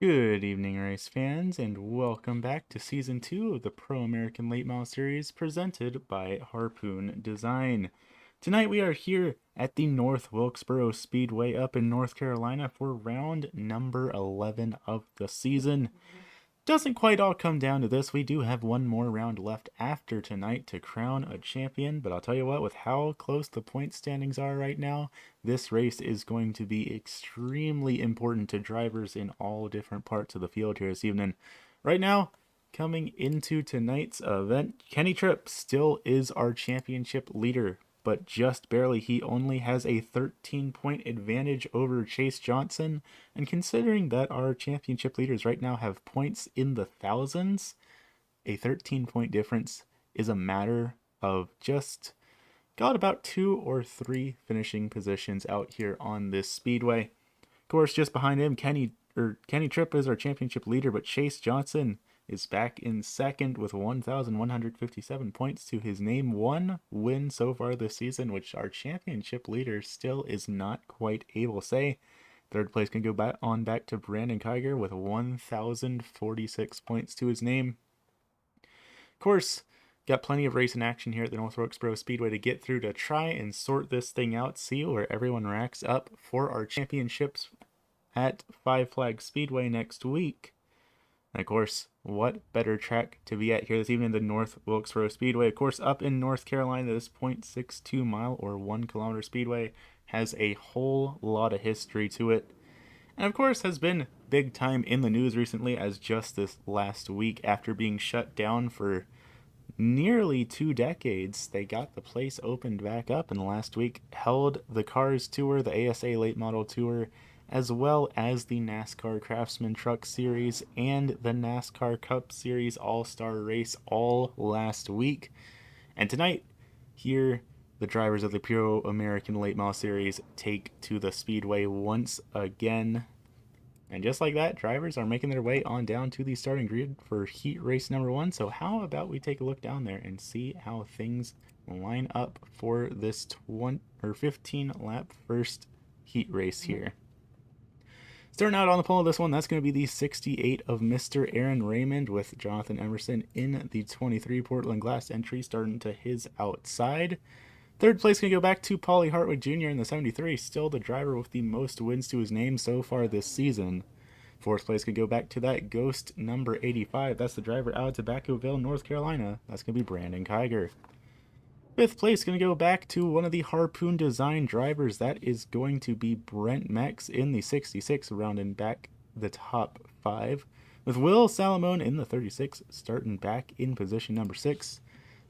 Good evening, race fans, and welcome back to Season 2 of the Pro American Late Model Series presented by Harpoon Design. Tonight we are here at the North Wilkesboro Speedway up in North Carolina for round number 11 of the season. Doesn't quite all come down to this. We do have one more round left after tonight to crown a champion, but I'll tell you what, with how close the point standings are right now, this race is going to be extremely important to drivers in all different parts of the field here this evening. Right now, coming into tonight's event, Kenny Tripp still is our championship leader, but just barely. He only has a 13-point advantage over Chase Johnson, and considering that our championship leaders right now have points in the thousands, a 13-point difference is a matter of just got about 2 or 3 finishing positions out here on this speedway. Of course, just behind him, Kenny Tripp is our championship leader, but Chase Johnson is back in second with 1,157 points to his name. One win so far this season, which our championship leader still is not quite able to say. Third place can go back to Brandon Kiger with 1,046 points to his name. Of course, got plenty of racing action here at the North Wilkesboro Speedway to get through to try and sort this thing out, see where everyone racks up for our championships at Five Flag Speedway next week. And of course, what better track to be at here this evening than North Wilkesboro Speedway? Of course, up in North Carolina, this 0.62 mile or 1 kilometer speedway has a whole lot of history to it. And of course, has been big time in the news recently, as just this last week, after being shut down for nearly 2 decades, they got the place opened back up, and last week held the Cars Tour, the ASA Late Model Tour, as well as the NASCAR Craftsman Truck Series and the NASCAR Cup Series All-Star Race all last week. And tonight, here, the drivers of the Pro American Late Model Series take to the speedway once again. And just like that, drivers are making their way on down to the starting grid for heat race number 1. So how about we take a look down there and see how things line up for this 15 lap first heat race here. Starting out on the pole of this one, that's going to be the 68 of Mr. Aaron Raymond with Jonathan Emerson in the 23 Portland Glass entry starting to his outside. Third place going to go back to Paulie Hartwig Jr. in the 73, still the driver with the most wins to his name so far this season. Fourth place could go back to that Ghost number 85. That's the driver out of Tobaccoville, North Carolina. That's going to be Brandon Kiger. Fifth place going to go back to one of the Harpoon Design drivers. That is going to be Brent Mex in the 66, rounding back the top 5. With Will Salamone in the 36, starting back in position number 6.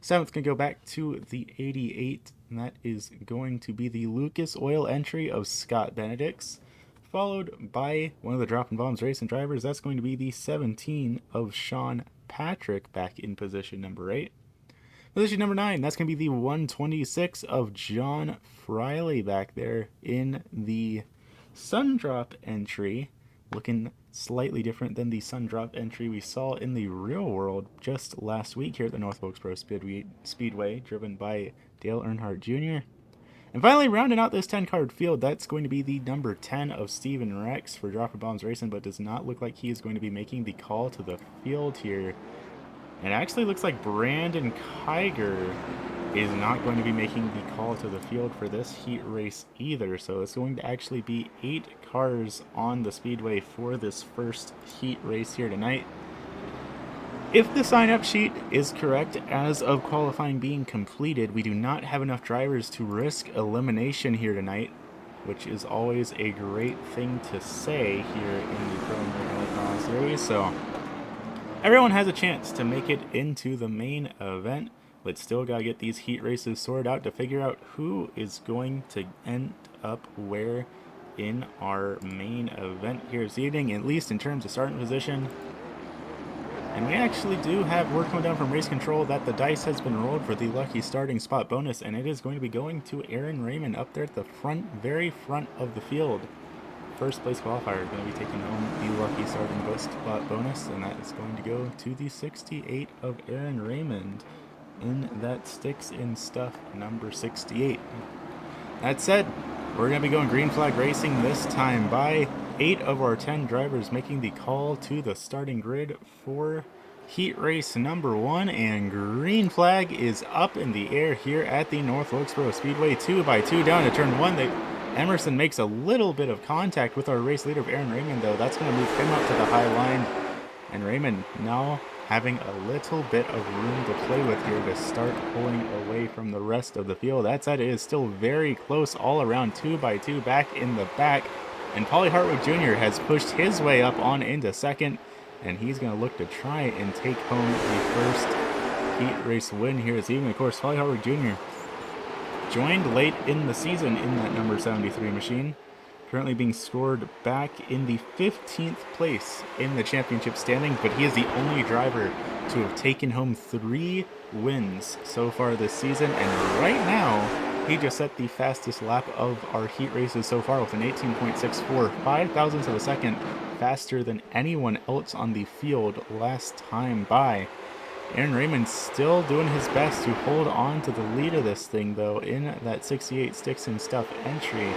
Seventh can go back to the 88, and that is going to be the Lucas Oil entry of Scott Benedicts, followed by one of the Drop and Bombs racing drivers. That's going to be the 17 of Sean Patrick back in position number 8. Position number 9, that's going to be the 126 of John Friley back there in the Sundrop entry, looking slightly different than the Sundrop entry we saw in the real world just last week here at the North Wilkesboro Speedway, driven by Dale Earnhardt Jr. And finally, rounding out this 10-card field, that's going to be the number 10 of Steven Rex for Drop and Bombs Racing, but does not look like he is going to be making the call to the field here. And it actually looks like Brandon Kiger is not going to be making the call to the field for this heat race either. So it's going to actually be 8 cars on the speedway for this first heat race here tonight. If the sign-up sheet is correct as of qualifying being completed, we do not have enough drivers to risk elimination here tonight, which is always a great thing to say here in the Pro American Late Model Series. So everyone has a chance to make it into the main event, but still gotta get these heat races sorted out to figure out who is going to end up where in our main event here this evening, at least in terms of starting position. And we actually do have word coming down from race control that the dice has been rolled for the lucky starting spot bonus, and it is going to be going to Aaron Raymond up there at the very front of the field. First place qualifier is going to be taking home the lucky starting spot bonus, and that is going to go to the 68 of Aaron Raymond in that Sticks and Stuff number 68. That said, we're going to be going green flag racing this time by 8 of our 10 drivers making the call to the starting grid for heat race number 1, and green flag is up in the air here at the North Wilkesboro Speedway. 2 by 2 down to turn 1. Emerson makes a little bit of contact with our race leader of Aaron Raymond, though. That's going to move him up to the high line, and Raymond now having a little bit of room to play with here to start pulling away from the rest of the field. That said, it is still very close all around. 2 by 2 back in the back, and Paulie Hartwig Jr. has pushed his way up on into second, and he's going to look to try and take home the first heat race win here this evening. Of course, Paulie Hartwig Jr. joined late in the season in that number 73 machine, currently being scored back in the 15th place in the championship standings, but he is the only driver to have taken home 3 wins so far this season, and right now he just set the fastest lap of our heat races so far with an 18.64, 5 thousandths of a second faster than anyone else on the field last time by. Aaron Raymond still doing his best to hold on to the lead of this thing, though, in that 68 Sticks and Stuff entry.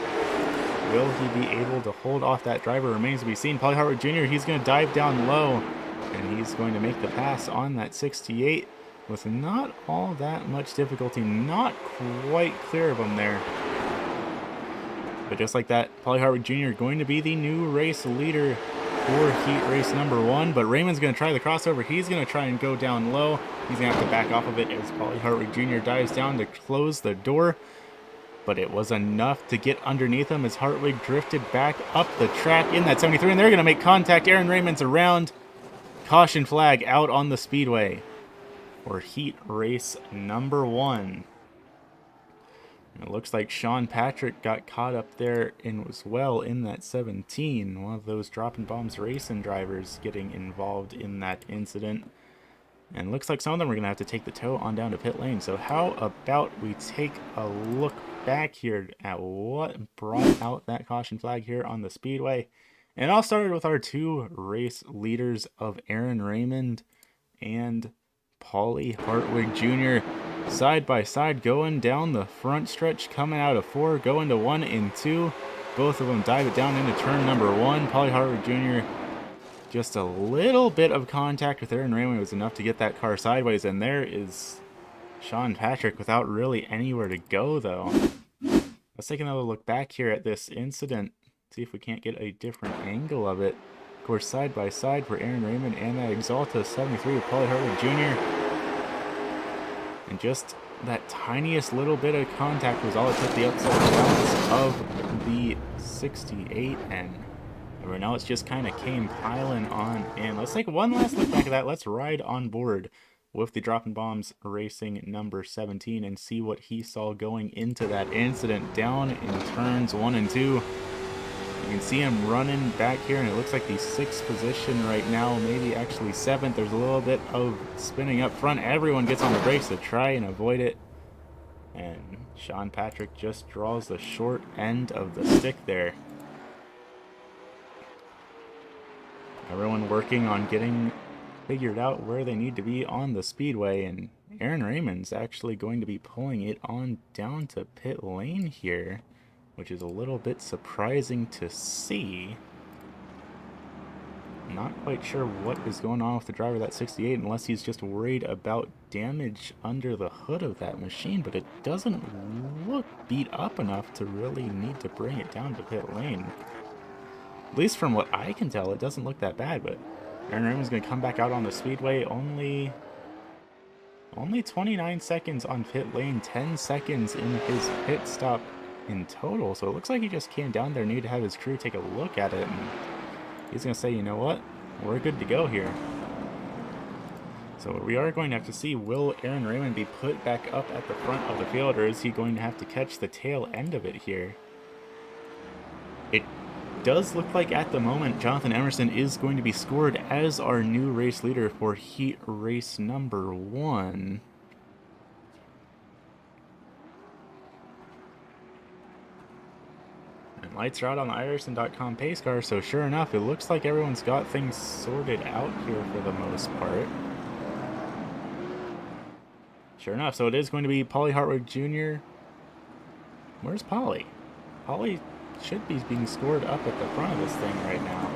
Will he be able to hold off that driver? Remains to be seen. Paulie Hartwig Jr., he's going to dive down low, and he's going to make the pass on that 68 with not all that much difficulty. Not quite clear of him there. But just like that, Paulie Hartwig Jr. going to be the new race leader for heat race number 1, but Raymond's going to try the crossover. He's going to try and go down low. He's going to have to back off of it as Paulie Hartwig Jr. dives down to close the door. But it was enough to get underneath him as Hartwig drifted back up the track in that 73, and they're going to make contact. Aaron Raymond's around. Caution flag out on the speedway for heat race number 1. It looks like Sean Patrick got caught up there and was well in that 17. One of those dropping bombs racing drivers getting involved in that incident. And looks like some of them are going to have to take the tow on down to pit lane. So how about we take a look back here at what brought out that caution flag here on the speedway. And I'll start with our 2 race leaders of Aaron Raymond and Paulie Hartwig Jr. side by side going down the front stretch, coming out of 4, going to 1 and 2. Both of them dive it down into turn number 1. Paulie Hartwig Jr. just a little bit of contact with Aaron Raymond was enough to get that car sideways, and there is Sean Patrick without really anywhere to go, though. Let's take another look back here at this incident, see if we can't get a different angle of it. Of course, side by side for Aaron Raymond and that Exalta 73 of Paulie Hartwig Jr. And just that tiniest little bit of contact was all it took the upside balance of the 68, and right now it's just kind of came piling on in. Let's take one last look back at that. Let's ride on board with the Dropping Bombs Racing number 17 and see what he saw going into that incident down in turns 1 and 2. You can see him running back here, and it looks like the 6th position right now, maybe actually 7th. There's a little bit of spinning up front. Everyone gets on the brakes to try and avoid it, and Sean Patrick just draws the short end of the stick there. Everyone working on getting figured out where they need to be on the speedway, and Aaron Raymond's actually going to be pulling it on down to pit lane here, which is a little bit surprising to see. Not quite sure what is going on with the driver of that 68, unless he's just worried about damage under the hood of that machine, but it doesn't look beat up enough to really need to bring it down to pit lane. At least from what I can tell, it doesn't look that bad, but Aaron Raymond's going to come back out on the speedway. Only 29 seconds on pit lane, 10 seconds in his pit stop in total. So it looks like he just came down there, needed to have his crew take a look at it, and he's going to say, you know what, we're good to go here. So we are going to have to see, will Aaron Raymond be put back up at the front of the field, or is he going to have to catch the tail end of it here? It does look like at the moment Jonathan Emerson is going to be scored as our new race leader for heat race number 1. And lights are out on the Iverson.com pace car, so sure enough, it looks like everyone's got things sorted out here for the most part. Sure enough, so it is going to be Paulie Hartwig Jr. Where's Paulie? Paulie should be being scored up at the front of this thing right now.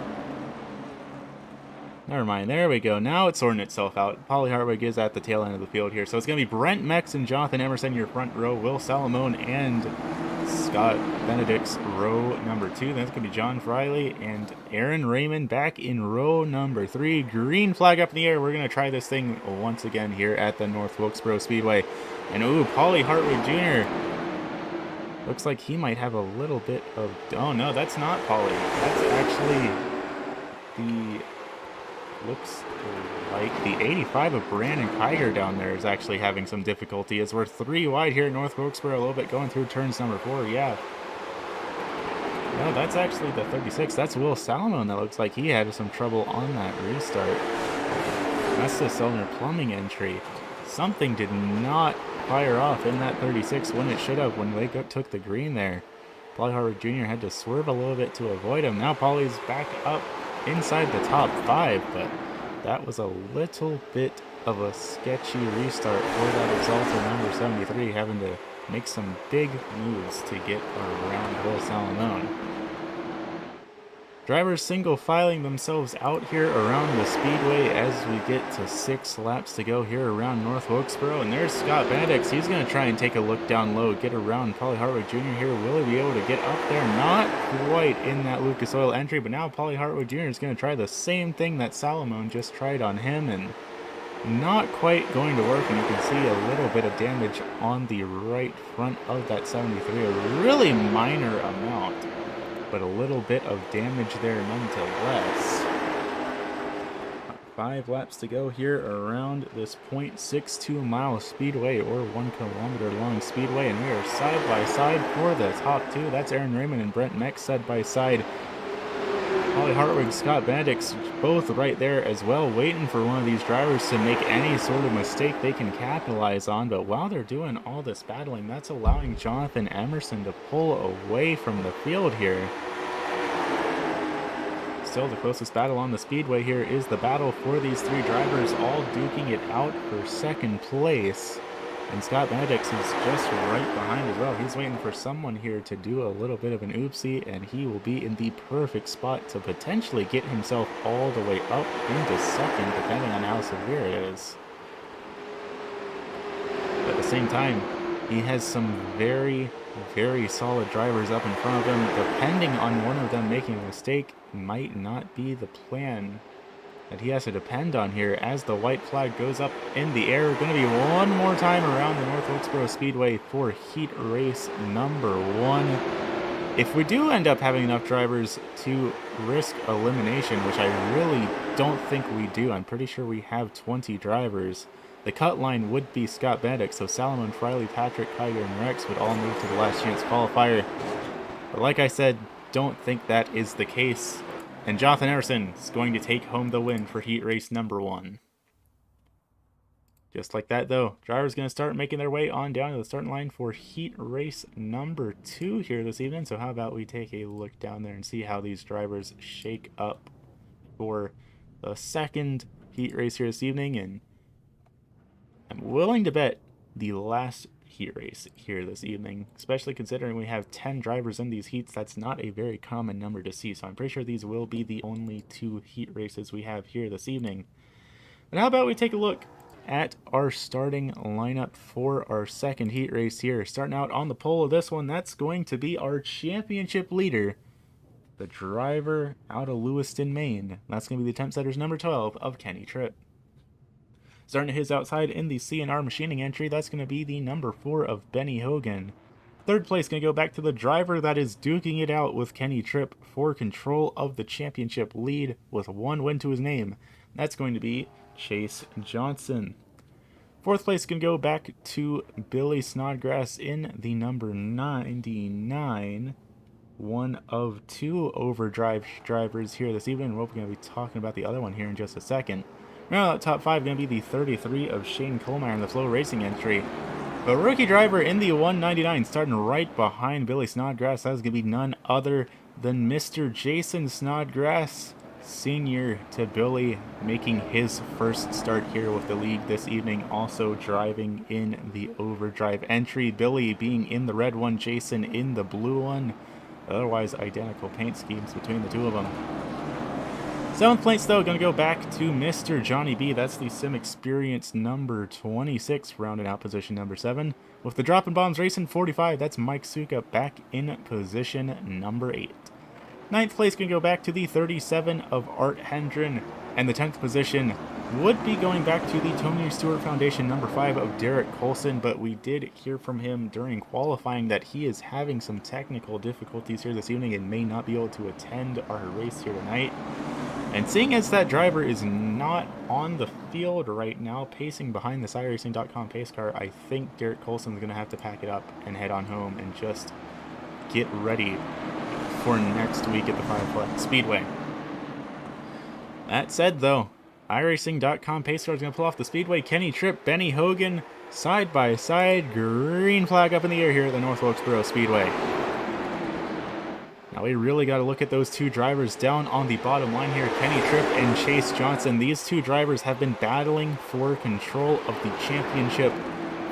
Never mind. There we go. Now it's sorting itself out. Polly Hartwig is at the tail end of the field here. So it's going to be Brent Mex and Jonathan Emerson, your front row. Will Salamone and Scott Benedict's row number 2. That's going to be John Friley and Aaron Raymond back in row number 3. Green flag up in the air. We're going to try this thing once again here at the North Wilkesboro Speedway. And ooh, Polly Hartwig Jr. looks like he might have a little bit of... Oh, no, that's not Polly. That's actually the... Looks like the 85 of Brandon Kiger down there is actually having some difficulty as we're 3 wide here at North Wilkesboro, a little bit going through turns number 4, yeah. No, that's actually the 36. That's Will Salamone that looks like he had some trouble on that restart. That's the cylinder plumbing entry. Something did not fire off in that 36 when it should have when they took the green there. Polly Hartwig Jr. had to swerve a little bit to avoid him. Now Polly's back up inside the top 5, but that was a little bit of a sketchy restart for that Exalted number 73, having to make some big moves to get around Will Salamone. Drivers single filing themselves out here around the speedway as we get to 6 laps to go here around North Wilkesboro. And there's Scott Benedicts. He's going to try and take a look down low, get around Polly Hartwig Jr. here. Will he be able to get up there? Not quite in that Lucas Oil entry, but now Polly Hartwig Jr. is going to try the same thing that Salamone just tried on him, and not quite going to work. And you can see a little bit of damage on the right front of that 73, a really minor amount, but a little bit of damage there nonetheless. 5 laps to go here around this 0.62 mile speedway, or 1 kilometer long speedway, and we are side by side for the top 2. That's Aaron Raymond and Brent Mex side by side. Polly Hartwig, Scott Benedict's both right there as well, waiting for one of these drivers to make any sort of mistake they can capitalize on. But while they're doing all this battling, that's allowing Jonathan Emerson to pull away from the field here. Still, the closest battle on the speedway here is the battle for these 3 drivers, all duking it out for second place. And Scott Benedicts is just right behind as well. He's waiting for someone here to do a little bit of an oopsie, and he will be in the perfect spot to potentially get himself all the way up into second, depending on how severe it is. But at the same time, he has some very, very solid drivers up in front of him. Depending on one of them making a mistake, might not be the plan that he has to depend on here as the white flag goes up in the air. Going to be one more time around the North Wilkesboro Speedway for heat race number 1. If we do end up having enough drivers to risk elimination, which I really don't think we do, I'm pretty sure we have 20 drivers, the cut line would be Scott Benedict, so Salamone, Friley, Patrick, Kiger, and Rex would all move to the last chance qualifier. But like I said, don't think that is the case. And Jonathan Emerson is going to take home the win for heat race number 1. Just like that, though, drivers going to start making their way on down to the starting line for heat race number 2 here this evening. So how about we take a look down there and see how these drivers shake up for the second heat race here this evening. And I'm willing to bet the last heat race here this evening, especially considering we have 10 drivers in these heats. That's not a very common number to see, so I'm pretty sure these will be the only 2 heat races we have here this evening. But how about we take a look at our starting lineup for our second heat race here. Starting out on the pole of this one, that's going to be our championship leader, the driver out of Lewiston, Maine. That's going to be the temp setters number 12 of Kenny Tripp. Starting at his outside in the C&R machining entry, that's going to be the number 4 of Benny Hogan. Third place going to go back to the driver that is duking it out with Kenny Tripp for control of the championship lead with 1 win to his name. That's going to be Chase Johnson. Fourth place can go back to Billy Snodgrass in the number 99. One of 2 overdrive drivers here this evening. We're going to be talking about the other one here in just a second. Now, top 5 going to be the 33 of Shane Colemeyer in the Flow Racing entry. The rookie driver in the 199 starting right behind Billy Snodgrass. That's going to be none other than Mr. Jason Snodgrass, senior to Billy, making his first start here with the league this evening. Also driving in the overdrive entry. Billy being in the red one, Jason in the blue one. Otherwise, identical paint schemes between the two of them. 7th place, though, going to go back to Mr. Johnny B. That's the Sim Experience number 26, rounding out position number 7. With the Dropping Bombs Racing 45, that's Mike Suka back in position number 8. 9th place can go back to the 37 of Art Hendren, and the 10th position would be going back to the Tony Stewart Foundation number 5 of Derek Colson, but we did hear from him during qualifying that he is having some technical difficulties here this evening and may not be able to attend our race here tonight. And seeing as that driver is not on the field right now, pacing behind the iRacing.com pace car, I think Derek Colson's going to have to pack it up and head on home and just get ready for next week at the Five Flag Speedway. That said, though, iRacing.com pace car is going to pull off the Speedway. Kenny Tripp, Benny Hogan, side by side, green flag up in the air here at the North Wilkesboro Speedway. Now we really got to look at those two drivers down on the bottom line here, Kenny Tripp and Chase Johnson. These two drivers have been battling for control of the championship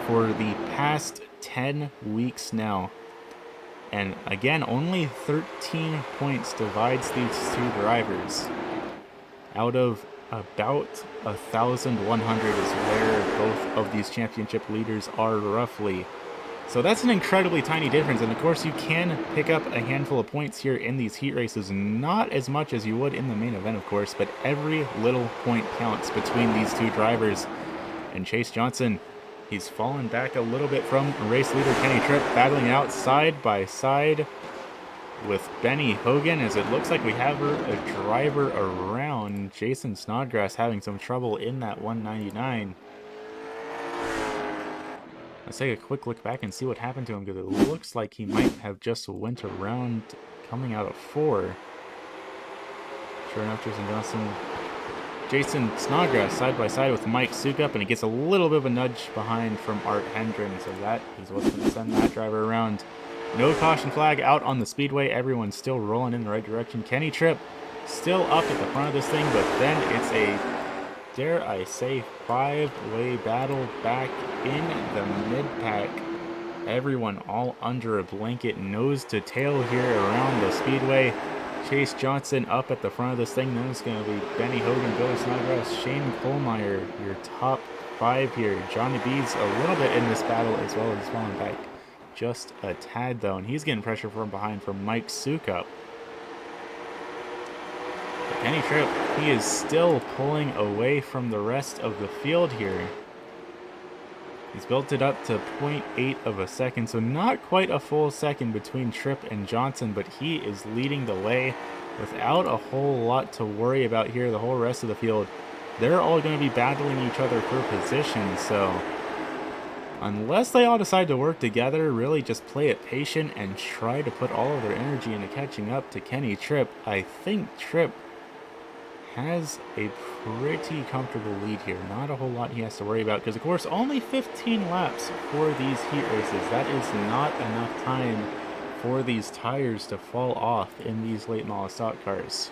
for the past 10 weeks now. And again, only 13 points divides these two drivers. Out of about 1,100 is where both of these championship leaders are roughly. So that's an incredibly tiny difference, and of course you can pick up a handful of points here in these heat races. Not as much as you would in the main event, of course, but every little point counts between these two drivers. And Chase Johnson, he's fallen back a little bit from race leader Kenny Tripp, battling out side by side with Benny Hogan, as it looks like we have a driver around. Jason Snodgrass having some trouble in that 199. Let's take a quick look back and see what happened to him, because it looks like he might have just went around coming out of 4. Sure enough, Jason Snodgrass side by side with Mike Sukup, and he gets a little bit of a nudge behind from Art Hendren, so that is what's going to send that driver around. No caution flag out on the speedway. Everyone's still rolling in the right direction. Kenny Tripp still up at the front of this thing, but then it's a, dare I say, 5-way battle back in the mid-pack. Everyone all under a blanket, nose to tail here around the speedway. Chase Johnson up at the front of this thing. Then it's going to be Benny Hogan, Billy Snodgrass, Shane Kohlmeyer, your top 5 here. Johnny B's a little bit in this battle as well as falling back just a tad, though, and he's getting pressure from behind from Mike Sukup. Kenny Tripp, he is still pulling away from the rest of the field here. He's built it up to 0.8 of a second, so not quite a full second between Tripp and Johnson, but he is leading the way without a whole lot to worry about here. The whole rest of the field, they're all going to be battling each other for position, so unless they all decide to work together, really just play it patient and try to put all of their energy into catching up to Kenny Tripp, I think Tripp has a pretty comfortable lead here. Not a whole lot he has to worry about, because of course only 15 laps for these heat races. That is not enough time for these tires to fall off in these late model stock cars.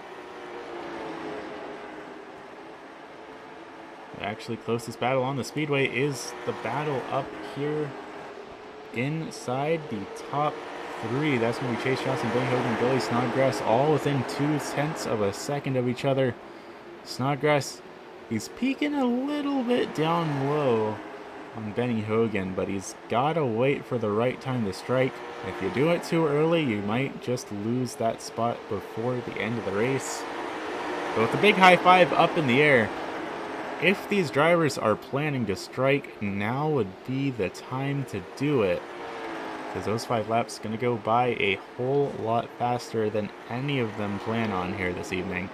The actually closest battle on the speedway is the battle up here inside the top 3. That's going to be Chase Johnson, Benny Hogan, Billy Snodgrass, all within 0.2 of a second of each other. Snodgrass, he's peeking a little bit down low on Benny Hogan, but he's got to wait for the right time to strike. If you do it too early, you might just lose that spot before the end of the race. But with the big high five up in the air, if these drivers are planning to strike, now would be the time to do it, because those 5 laps are going to go by a whole lot faster than any of them plan on here this evening.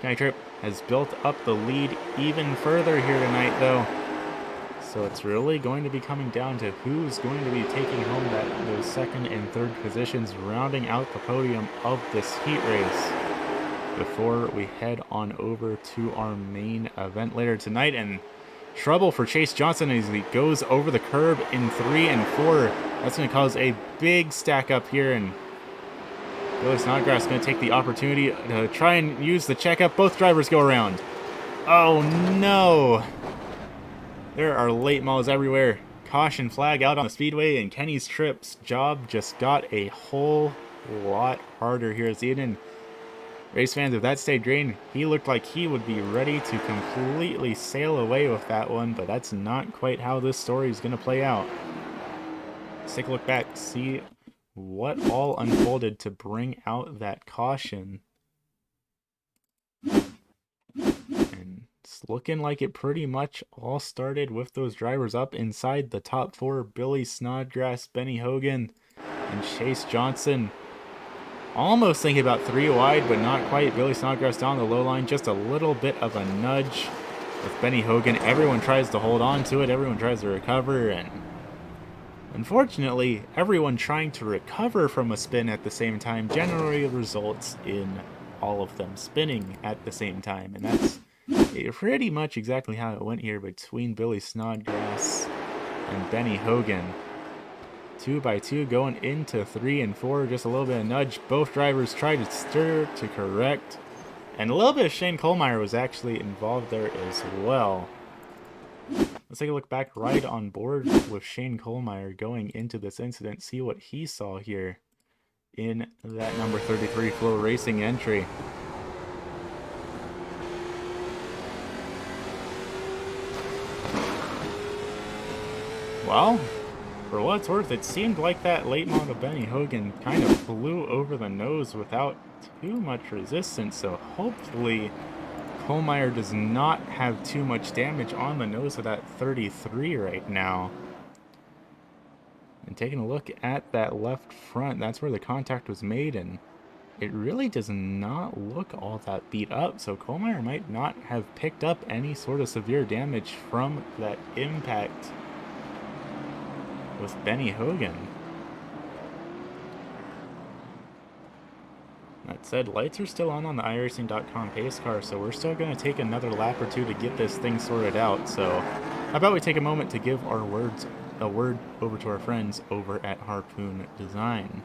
Kenny Tripp has built up the lead even further here tonight, though, so it's really going to be coming down to who's going to be taking home those 2nd and 3rd positions, rounding out the podium of this heat race before we head on over to our main event later tonight. And trouble for Chase Johnson as he goes over the curb in 3 and 4. That's going to cause a big stack up here, and Billy Snodgrass is going to take the opportunity to try and use the checkup. Both drivers go around. Oh no! There are late models everywhere. caution flag out on the speedway, and Kenny Tripp's job just got a whole lot harder here this evening. Race fans, if that stayed green, he looked like he would be ready to completely sail away with that one, but that's not quite how this story is going to play out. Let's take a look back, see what all unfolded to bring out that caution. And it's looking like it pretty much all started with those drivers up inside the top four: Billy Snodgrass, Benny Hogan, and Chase Johnson. Almost thinking about 3 wide, but not quite. Billy Snodgrass down the low line, just a little bit of a nudge with Benny Hogan. Everyone tries to hold on to it, everyone tries to recover, and unfortunately, everyone trying to recover from a spin at the same time generally results in all of them spinning at the same time, and that's pretty much exactly how it went here between Billy Snodgrass and Benny Hogan. 2 by 2 going into 3 and 4, just a little bit of nudge. Both drivers tried to stir to correct, and a little bit of Shane Kohlmeyer was actually involved there as well. Let's take a look back right on board with Shane Kohlmeyer going into this incident, see what he saw here in that number 33 Flow Racing entry. Well, for what it's worth, it seemed like that late model Benny Hogan kind of flew over the nose without too much resistance, so hopefully Kohlmeyer does not have too much damage on the nose of that 33 right now. And taking a look at that left front, that's where the contact was made, and it really does not look all that beat up, so Kohlmeyer might not have picked up any sort of severe damage from that impact with Benny Hogan. That said, lights are still on the iRacing.com pace car, so we're still going to take another lap or two to get this thing sorted out. So how about we take a moment to give a word over to our friends over at Harpoon Design.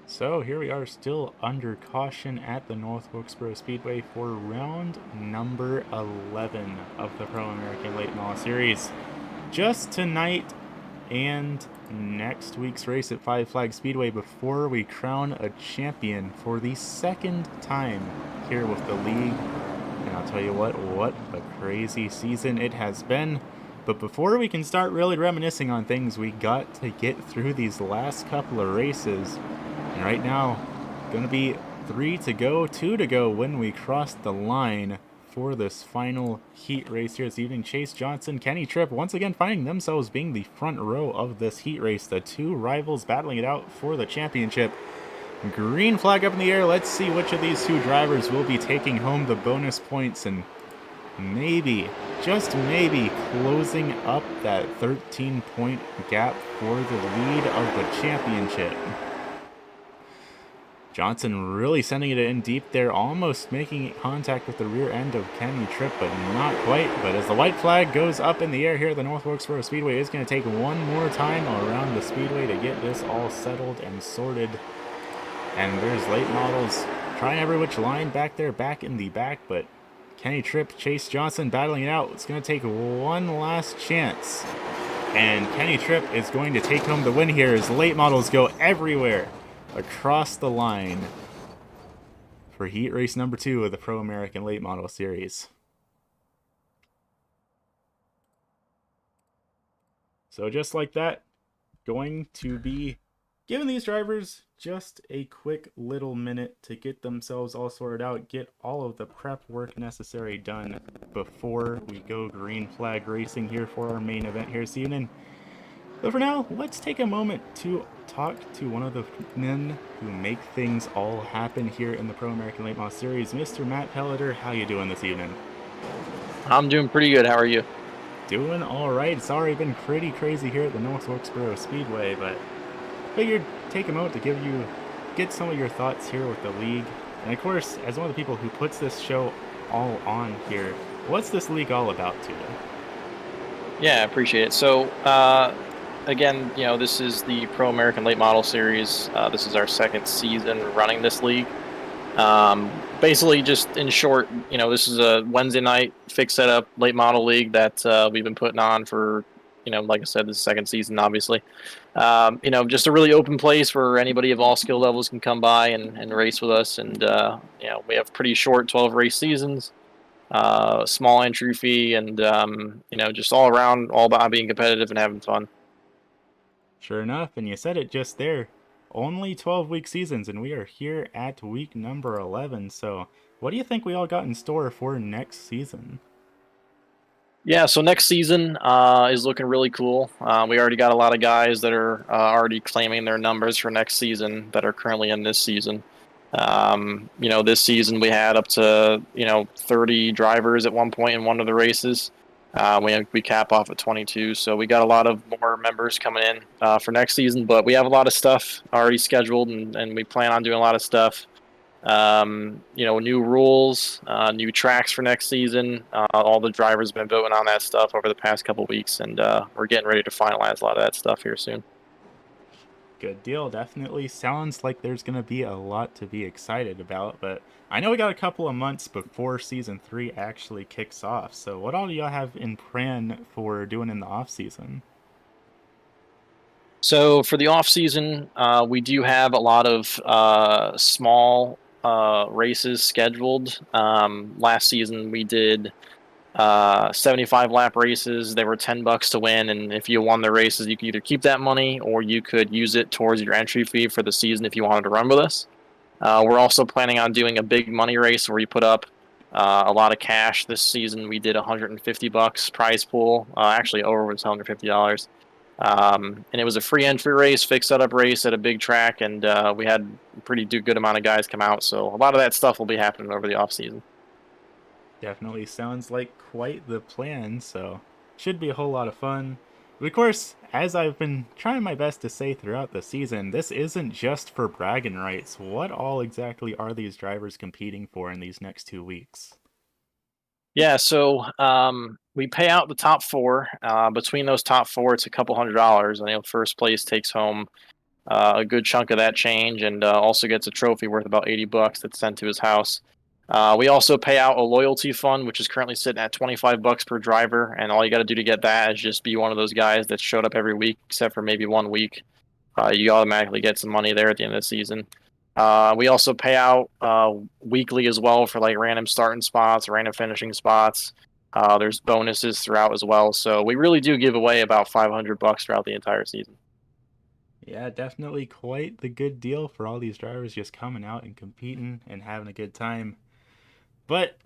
So here we are, still under caution at the North Wilkesboro Speedway for round number 11 of the Pro American Late Model Series. Just tonight and next week's race at Five Flag Speedway before we crown a champion for the second time here with the league. And I'll tell you what a crazy season it has been. But before we can start really reminiscing on things, we got to get through these last couple of races. And right now, going to be 3 to go, 2 to go when we cross the line for this final heat race here this evening. Chase Johnson, Kenny Tripp, once again finding themselves being the front row of this heat race. The two rivals battling it out for the championship. Green flag up in the air. Let's see which of these two drivers will be taking home the bonus points and maybe, just maybe, closing up that 13-point gap for the lead of the championship. Johnson really sending it in deep there, almost making contact with the rear end of Kenny Tripp, but not quite. But as the white flag goes up in the air here, the North Wilkesboro Speedway is going to take one more time around the speedway to get this all settled and sorted. And there's late models trying every which line back there, back in the back, but Kenny Tripp, Chase Johnson battling it out. It's going to take one last chance. And Kenny Tripp is going to take home the win here as late models go everywhere across the line for heat race number 2 of the Pro American Late Model Series. So just like that, going to be giving these drivers just a quick little minute to get themselves all sorted out, get all of the prep work necessary done before we go green flag racing here for our main event here this evening. But for now, let's take a moment to talk to one of the men who make things all happen here in the Pro American Late Model Series, Mr. Matt Pelliter. How you doing this evening? I'm doing pretty good. How are you? Doing all right. It's already been pretty crazy here at the North Wilkesboro Speedway, but figured take a moment to get some of your thoughts here with the league. And of course, as one of the people who puts this show all on here, what's this league all about to you? Yeah, I appreciate it. So again, this is the Pro American Late Model Series. This is our second season running this league. Basically, just in short, this is a Wednesday night fixed setup late model league that we've been putting on for, like I said, this second season, obviously. Just a really open place where anybody of all skill levels can come by and race with us. And, we have pretty short 12 race seasons, small entry fee, and, just all around, all about being competitive and having fun. Sure enough, and you said it just there. Only 12-week seasons, and we are here at week number 11. So, what do you think we all got in store for next season? Yeah, so next season is looking really cool. We already got a lot of guys that are already claiming their numbers for next season that are currently in this season. This season we had up to 30 drivers at one point in one of the races. We cap off at 22, so we got a lot of more members coming in for next season. But we have a lot of stuff already scheduled, and we plan on doing a lot of stuff. New rules, new tracks for next season. All the drivers have been voting on that stuff over the past couple weeks, and we're getting ready to finalize a lot of that stuff here soon. Good deal. Definitely sounds like there's going to be a lot to be excited about, but I know we got a couple of months before season 3 actually kicks off. So, what all do y'all have in plan for doing in the off season? So for the off season, we do have a lot of small races scheduled. Last season we did 75 lap races. They were $10 to win, and if you won the races, you could either keep that money or you could use it towards your entry fee for the season if you wanted to run with us. We're also planning on doing a big money race where you put up a lot of cash. This season we did $150 prize pool. Actually, over was $150. And it was a free entry race, fixed setup race at a big track, and we had a pretty good amount of guys come out. So a lot of that stuff will be happening over the off season. Definitely sounds like quite the plan, so should be a whole lot of fun. Of course, as I've been trying my best to say throughout the season, this isn't just for bragging rights. What all exactly are these drivers competing for in these next 2 weeks? Yeah, so we pay out the top four. Between those top four, it's a couple $100s. First place takes home a good chunk of that change, and also gets a trophy worth about $80 that's sent to his house. We also pay out a loyalty fund, which is currently sitting at $25 per driver, and all you got to do to get that is just be one of those guys that showed up every week, except for maybe 1 week. You automatically get some money there at the end of the season. We also pay out weekly as well for like random starting spots, random finishing spots. There's bonuses throughout as well, so we really do give away about $500 throughout the entire season. Yeah, definitely quite the good deal for all these drivers just coming out and competing and having a good time. But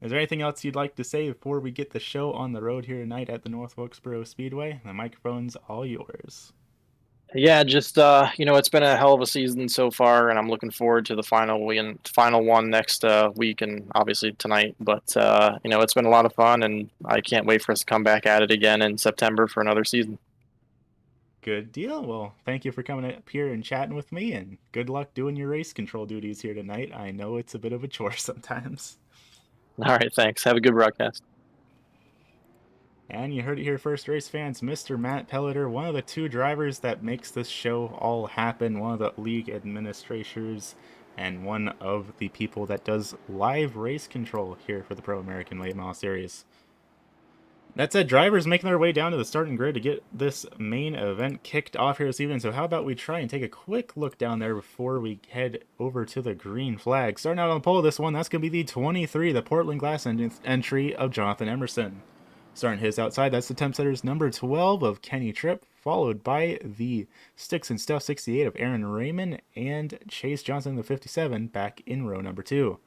is there anything else you'd like to say before we get the show on the road here tonight at the North Wilkesboro Speedway? The microphone's all yours. Yeah, just it's been a hell of a season so far, and I'm looking forward to the final one next week, and obviously tonight. But it's been a lot of fun, and I can't wait for us to come back at it again in September for another season. Good deal. Well, thank you for coming up here and chatting with me, and good luck doing your race control duties here tonight. I know it's a bit of a chore sometimes. All right, thanks. Have a good broadcast. And you heard it here first, race fans. Mr. Matt Pelleter, one of the two drivers that makes this show all happen, one of the league administrators, and one of the people that does live race control here for the Pro American Late Model Series. That said, drivers making their way down to the starting grid to get this main event kicked off here this evening. So how about we try and take a quick look down there before we head over to the green flag. Starting out on the pole of this one, that's going to be the 23, the Portland Glass entry of Jonathan Emerson. Starting his outside, that's the temp setters number 12 of Kenny Tripp, followed by the Sticks and Stuff 68 of Aaron Raymond, and Chase Johnson, the 57, back in row number 2.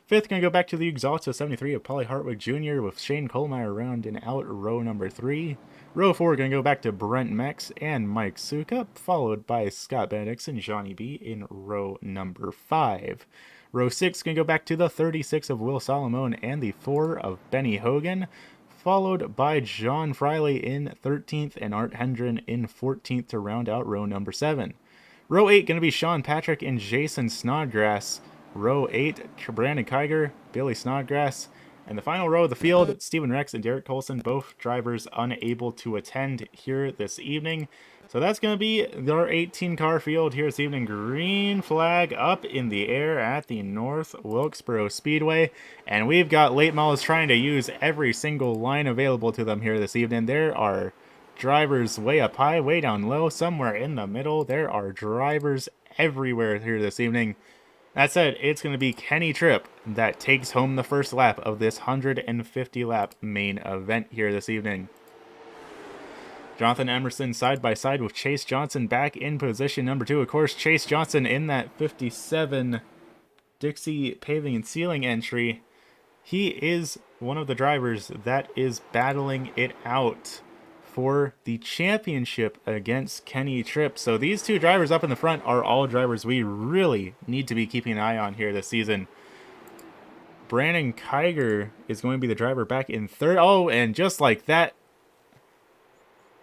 Fifth, going to go back to the Exalta 73 of Polly Hartwig Jr. with Shane Kohlmeyer rounding out row number 3. Row 4, going to go back to Brent Mex and Mike Suka, followed by Scott Benedicts and Johnny B in row number 5. Row 6, going to go back to the 36 of Will Solomon and the 4 of Benny Hogan, followed by John Friley in 13th and Art Hendren in 14th to round out row number 7. Row 8, going to be Sean Patrick and Jason Snodgrass. Row 8, Brandon Kiger, Billy Snodgrass, And the final row of the field, Stephen Rex and Derek Colson, both drivers unable to attend here this evening. So that's going to be our 18-car field here this evening. Green flag up in the air at the North Wilkesboro Speedway. And we've got late models trying to use every single line available to them here this evening. There are drivers way up high, way down low, somewhere in the middle. There are drivers everywhere here this evening. That said, it's going to be Kenny Tripp that takes home the first lap of this 150-lap main event here this evening. Jonathan Emerson side by side with Chase Johnson back in position number 2. Of course, Chase Johnson in that 57 Dixie Paving and Sealing entry. He is one of the drivers that is battling it out for the championship against Kenny Tripp. So these two drivers up in the front are all drivers we really need to be keeping an eye on here this season. Brandon Kiger is going to be the driver back in third. Oh, and just like that,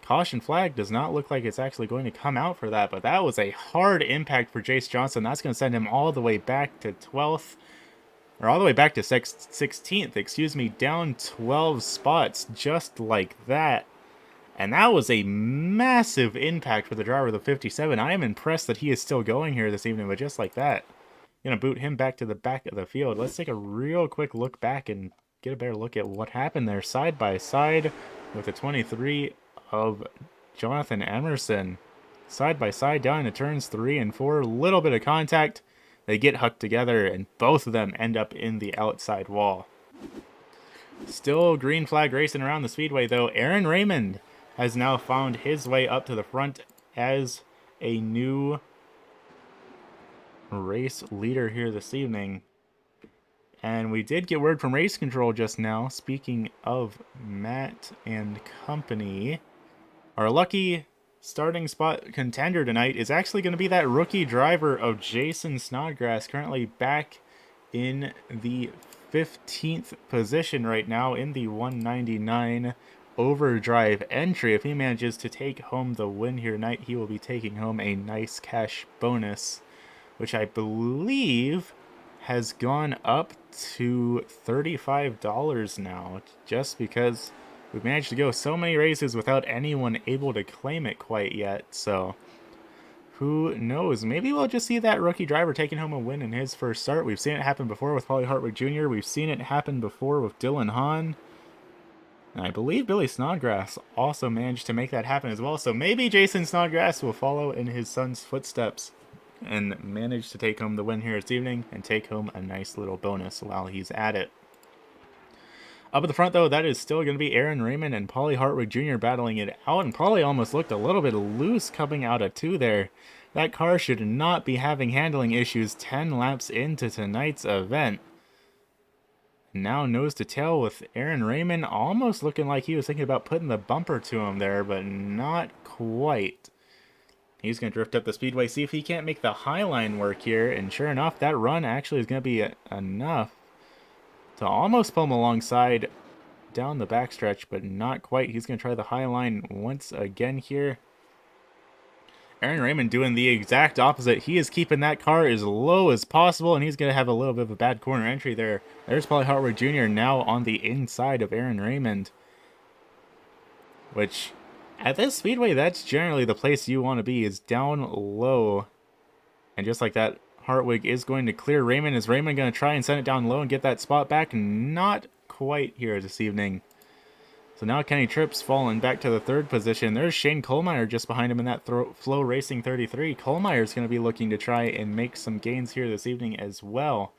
caution flag does not look like it's actually going to come out for that, but that was a hard impact for Jace Johnson. That's going to send him all the way back to 12th, or all the way back to 16th, excuse me, down 12 spots just like that. And that was a massive impact for the driver of the 57. I am impressed that he is still going here this evening, but just like that, going to boot him back to the back of the field. Let's take a real quick look back and get a better look at what happened there side by side with the 23 of Jonathan Emerson. Side by side down into turns 3 and 4. A little bit of contact. They get hooked together, and both of them end up in the outside wall. Still green flag racing around the speedway, though. Aaron Raymond has now found his way up to the front as a new race leader here this evening. And we did get word from race control just now. Speaking of Matt and company, our lucky starting spot contender tonight is actually going to be that rookie driver of Jason Snodgrass, currently back in the 15th position right now in the 199 overdrive entry. If he manages to take home the win here tonight, he will be taking home a nice cash bonus, which I believe has gone up to $35 now, just because we've managed to go so many races without anyone able to claim it quite yet. So who knows? Maybe we'll just see that rookie driver taking home a win in his first start. We've seen it happen before with Paulie Hartwig Jr. We've seen it happen before with Dylan Hahn. And I believe Billy Snodgrass also managed to make that happen as well. So maybe Jason Snodgrass will follow in his son's footsteps and manage to take home the win here this evening and take home a nice little bonus while he's at it. Up at the front, though, that is still going to be Aaron Raymond and Paulie Hartwig Jr. battling it out. And Paulie almost looked a little bit loose coming out of 2 there. That car should not be having handling issues 10 laps into tonight's event. Now nose to tail with Aaron Raymond, almost looking like he was thinking about putting the bumper to him there, but not quite. He's going to drift up the speedway, see if he can't make the high line work here, and sure enough, that run actually is going to be enough to almost pull him alongside down the backstretch, but not quite. He's going to try the high line once again here. Aaron Raymond doing the exact opposite. He is keeping that car as low as possible, and he's going to have a little bit of a bad corner entry there. There's Paulie Hartwig Jr. now on the inside of Aaron Raymond, which at this speedway, that's generally the place you want to be, is down low. And just like that, Hartwig is going to clear Raymond. Is Raymond going to try and send it down low and get that spot back? Not quite here this evening. So now Kenny Tripp's fallen back to the 3rd position. There's Shane Kohlmeyer just behind him in that Flow Racing 33. Kohlmeyer's going to be looking to try and make some gains here this evening as well.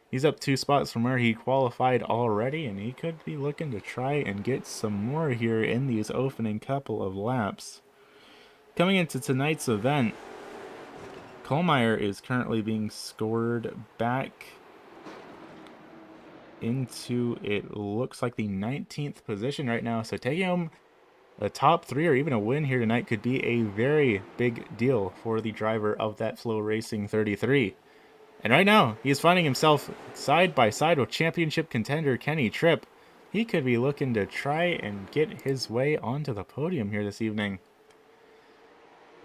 He's up 2 spots from where he qualified already, and he could be looking to try and get some more here in these opening couple of laps. Coming into tonight's event, Kohlmeyer is currently being scored back into, it looks like, the 19th position right now. So taking home a top 3 or even a win here tonight could be a very big deal for the driver of that Flow Racing 33. And right now, he's finding himself side by side with championship contender Kenny Tripp. He could be looking to try and get his way onto the podium here this evening.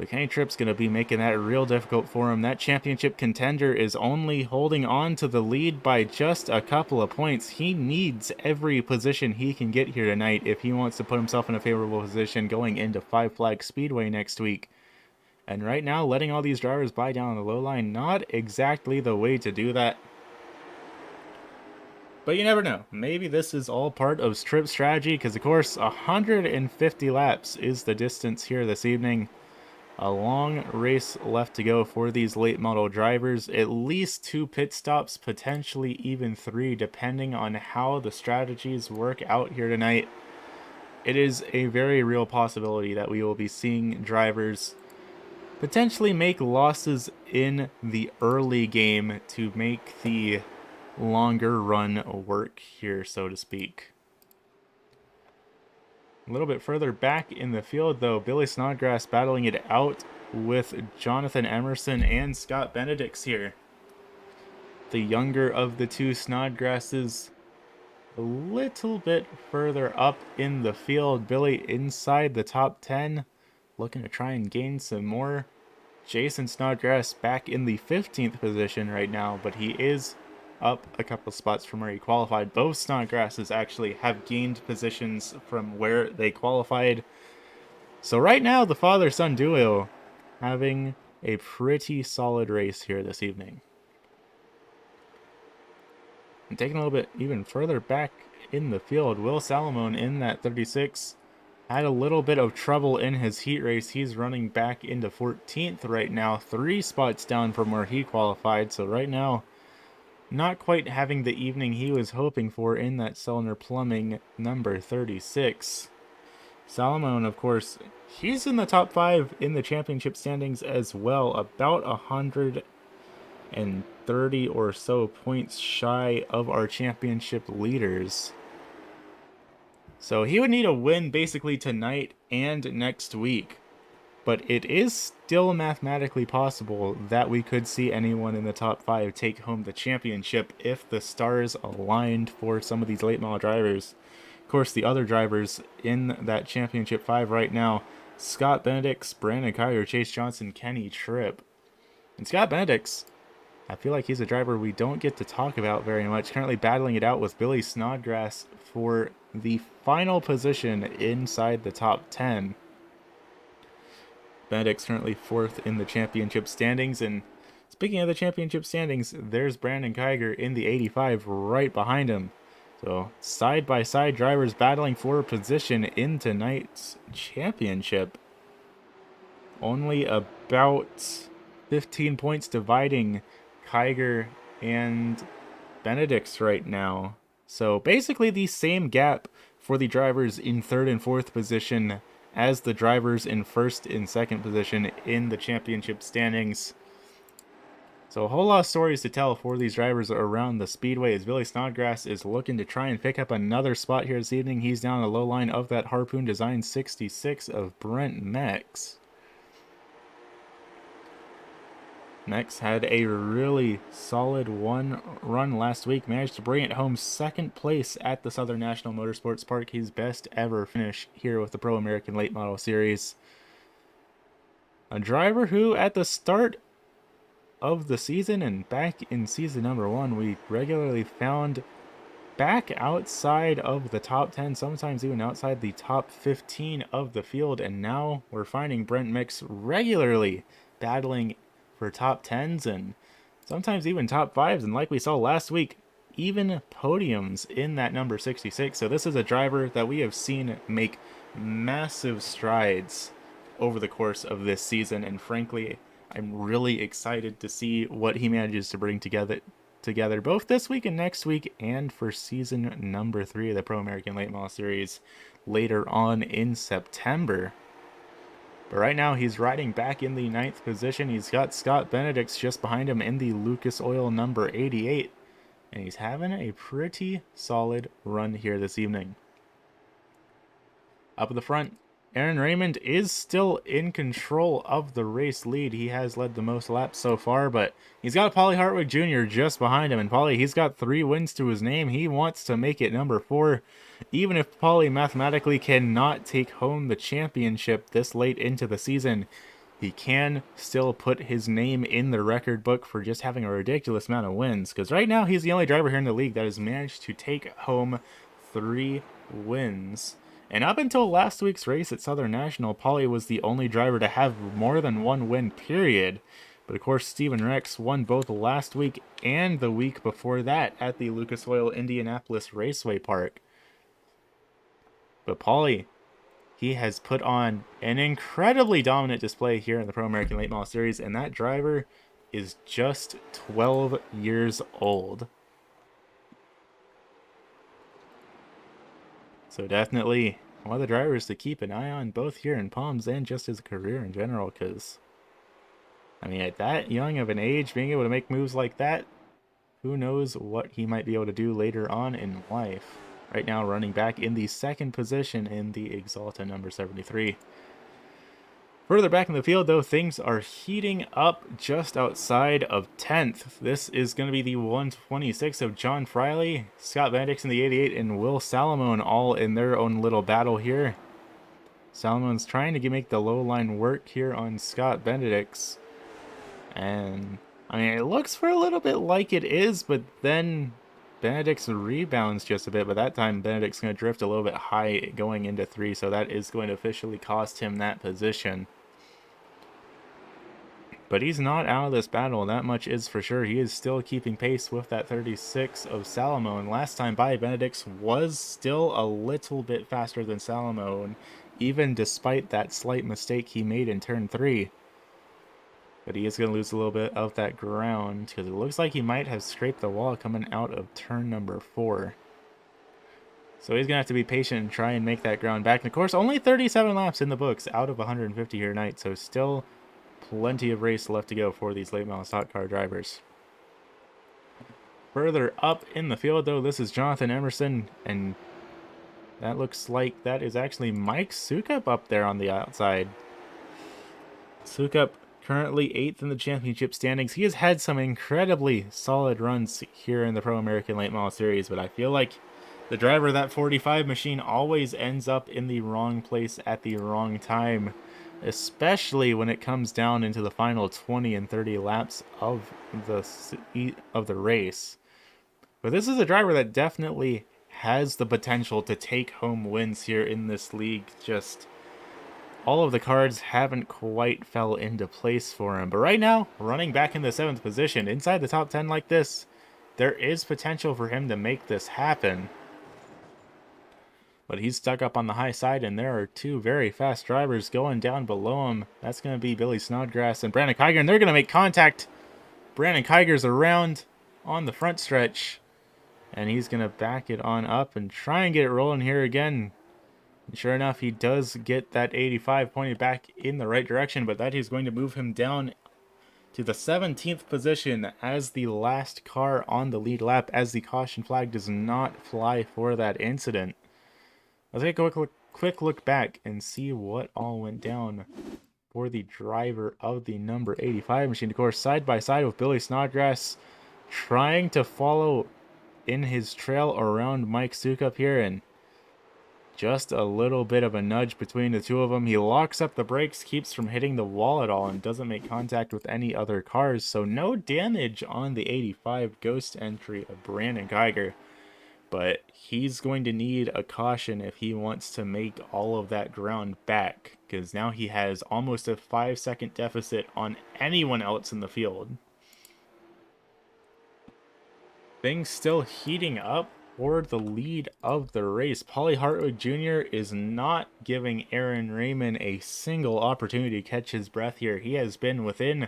But Kenny Tripp's going to be making that real difficult for him. That championship contender is only holding on to the lead by just a couple of points. He needs every position he can get here tonight if he wants to put himself in a favorable position going into Five Flag Speedway next week. And right now, letting all these drivers buy down on the low line, not exactly the way to do that. But you never know. Maybe this is all part of Tripp's strategy, because of course, 150 laps is the distance here this evening. A long race left to go for these late model drivers. At least 2 pit stops, potentially even 3, depending on how the strategies work out here tonight. It is a very real possibility that we will be seeing drivers potentially make losses in the early game to make the longer run work here, so to speak. A little bit further back in the field, though, Billy Snodgrass battling it out with Jonathan Emerson and Scott Benedict's here. The younger of the two Snodgrasses a little bit further up in the field. Billy inside the top 10, looking to try and gain some more. Jason Snodgrass back in the 15th position right now, but he is up a couple spots from where he qualified. Both Snodgrasses actually have gained positions from where they qualified. So right now, the father-son duo having a pretty solid race here this evening. And taking a little bit even further back in the field, Will Salamone in that 36 had a little bit of trouble in his heat race. He's running back into 14th right now, 3 spots down from where he qualified. So right now, not quite having the evening he was hoping for in that Sellner Plumbing number 36. Salamone, of course, he's in the top 5 in the championship standings as well, about 130 or so points shy of our championship leaders. So he would need a win basically tonight and next week. But it is still mathematically possible that we could see anyone in the top 5 take home the championship if the stars aligned for some of these late model drivers. Of course, the other drivers in that championship 5 right now, Scott Benedicts, Brandon Kiger, Chase Johnson, Kenny Tripp. And Scott Benedicts, I feel like he's a driver we don't get to talk about very much, currently battling it out with Billy Snodgrass for the final position inside the top 10. Benedict's currently 4th in the championship standings, and speaking of the championship standings, there's Brandon Kiger in the 85 right behind him. So side-by-side drivers battling for a position in tonight's championship. Only about 15 points dividing Kiger and Benedict's right now. So basically the same gap for the drivers in 3rd and 4th position as the drivers in 1st and 2nd position in the championship standings. So a whole lot of stories to tell for these drivers around the speedway as Billy Snodgrass is looking to try and pick up another spot here this evening. He's down the low line of that Harpoon Design 66 of Brent Mex. Mex had a really solid run last week, managed to bring it home 2nd place at the Southern National Motorsports Park, his best ever finish here with the Pro American Late Model Series. A driver who at the start of the season and back in season number 1, we regularly found back outside of the top 10, sometimes even outside the top 15 of the field, and now we're finding Brent Mex regularly battling for top 10s and sometimes even top 5s, and like we saw last week, even podiums in that number 66. So this is a driver that we have seen make massive strides over the course of this season, and frankly, I'm really excited to see what he manages to bring together both this week and next week, and for season number 3 of the Pro American Late Model Series later on in September. But right now, he's riding back in the 9th position. He's got Scott Benedicts just behind him in the Lucas Oil number 88. And he's having a pretty solid run here this evening. Up at the front, Aaron Raymond is still in control of the race lead. He has led the most laps so far, but he's got Paulie Hartwig Jr. just behind him. And Paulie, he's got 3 wins to his name. He wants to make it number 4. Even if Paulie mathematically cannot take home the championship this late into the season, he can still put his name in the record book for just having a ridiculous amount of wins. Because right now, he's the only driver here in the league that has managed to take home 3 wins. And up until last week's race at Southern National, Paulie was the only driver to have more than 1 win, period. But of course, Steven Rex won both last week and the week before that at the Lucas Oil Indianapolis Raceway Park. But Paulie, he has put on an incredibly dominant display here in the Pro American Late Model Series, and that driver is just 12 years old. So definitely one of the drivers to keep an eye on both here in Palms and just his career in general, because, I mean, at that young of an age, being able to make moves like that, who knows what he might be able to do later on in life. Right now, running back in the 2nd position in the Exalta number 73. Further back in the field, though, things are heating up just outside of 10th. This is going to be the 126 of John Friley, Scott Benedict's in the 88, and Will Salamone all in their own little battle here. Salamone's trying to make the low line work here on Scott Benedict's. And, I mean, it looks for a little bit like it is, but then Benedict's rebounds just a bit, but that time Benedict's going to drift a little bit high going into 3, so that is going to officially cost him that position. But he's not out of this battle, that much is for sure. He is still keeping pace with that 36 of Salamone. Last time by, Benedict's was still a little bit faster than Salamone, even despite that slight mistake he made in turn 3. But he is going to lose a little bit of that ground, because it looks like he might have scraped the wall coming out of turn number 4. So he's going to have to be patient and try and make that ground back. And of course, only 37 laps in the books out of 150 here tonight, so still plenty of race left to go for these late model stock car drivers. Further up in the field, though, this is Jonathan Emerson, and that looks like that is actually Mike Sukup up there on the outside. Sukup currently 8th in the championship standings. He has had some incredibly solid runs here in the Pro American Late Model Series, but I feel like the driver of that 45 machine always ends up in the wrong place at the wrong time, especially when it comes down into the final 20 and 30 laps of the race. But this is a driver that definitely has the potential to take home wins here in this league. Just all of the cards haven't quite fell into place for him. But right now, running back in the 7th position, inside the top 10 like this, there is potential for him to make this happen. But he's stuck up on the high side, and there are 2 very fast drivers going down below him. That's going to be Billy Snodgrass and Brandon Kiger, and they're going to make contact. Brandon Kiger's around on the front stretch, and he's going to back it on up and try and get it rolling here again. And sure enough, he does get that 85 pointed back in the right direction, but that is going to move him down to the 17th position as the last car on the lead lap, as the caution flag does not fly for that incident. Let's take a quick look back and see what all went down for the driver of the number 85 machine. Of course, side by side with Billy Snodgrass, trying to follow in his trail around Mike Sukup here, and just a little bit of a nudge between the 2 of them. He locks up the brakes, keeps from hitting the wall at all, and doesn't make contact with any other cars. So no damage on the 85 ghost entry of Brandon Kiger. But he's going to need a caution if he wants to make all of that ground back, because now he has almost a 5-second deficit on anyone else in the field. Things still heating up for the lead of the race. Paulie Hartwig Jr. is not giving Aaron Raymond a single opportunity to catch his breath here. He has been within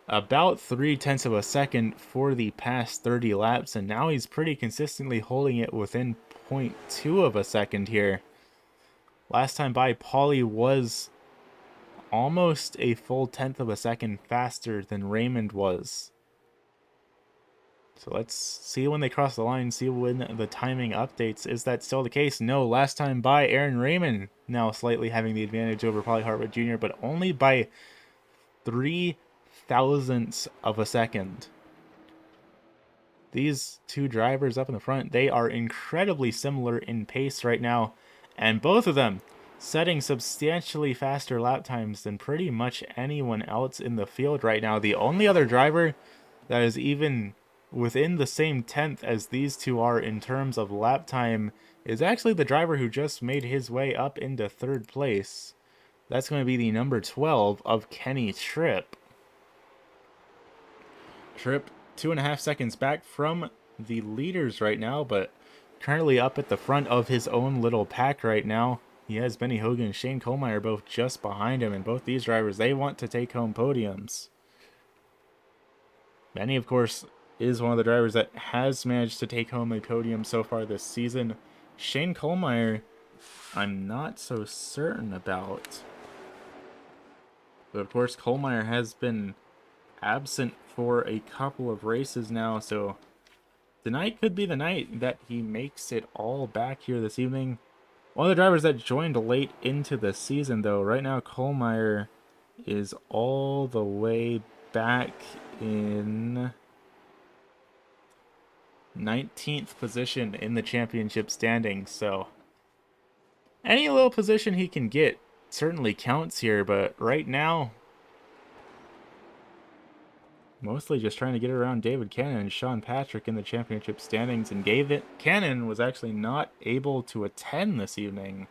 about 0.3 of a second for the past 30 laps, and now he's pretty consistently holding it within 0.2 of a second here. Last time by, Paulie was almost a full 1/10 of a second faster than Raymond was. So let's see when they cross the line, see when the timing updates. Is that still the case? No, last time by, Aaron Raymond now slightly having the advantage over Paulie Hartwig Jr., but only by 0.003 of a second. These 2 drivers up in the front, they are incredibly similar in pace right now, and both of them setting substantially faster lap times than pretty much anyone else in the field right now. The only other driver that is even within the same tenth as these two are in terms of lap time is actually the driver who just made his way up into third place. That's going to be the number 12 of Kenny Tripp. Tripp 2.5 seconds back from the leaders right now, but currently up at the front of his own little pack right now. He has Benny Hogan and Shane Kohlmeyer both just behind him, and both these drivers, they want to take home podiums. Benny, of course, is one of the drivers that has managed to take home a podium so far this season. Shane Kohlmeyer, I'm not so certain about. But of course, Kohlmeyer has been absent for a couple of races now, so tonight could be the night that he makes it all back here this evening. One of the drivers that joined late into the season, though, right now Kohlmeyer is all the way back in 19th position in the championship standings, so any little position he can get certainly counts here, but right now, mostly just trying to get around David Cannon and Sean Patrick in the championship standings, and Cannon was actually not able to attend this evening,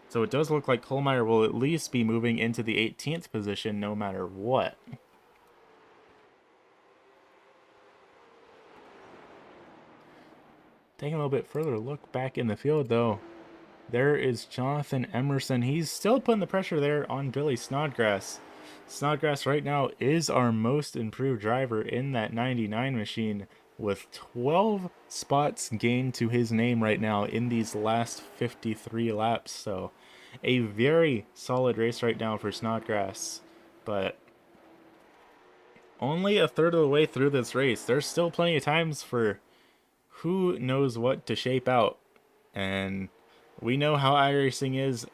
so it does look like Kohlmeyer will at least be moving into the 18th position no matter what. Taking a little bit further look back in the field, though, there is Jonathan Emerson. He's still putting the pressure there on Billy Snodgrass. Snodgrass right now is our most improved driver in that 99 machine, with 12 spots gained to his name right now in these last 53 laps. So a very solid race right now for Snodgrass, but only a third of the way through this race. There's still plenty of times for who knows what to shape out, and we know how iRacing is.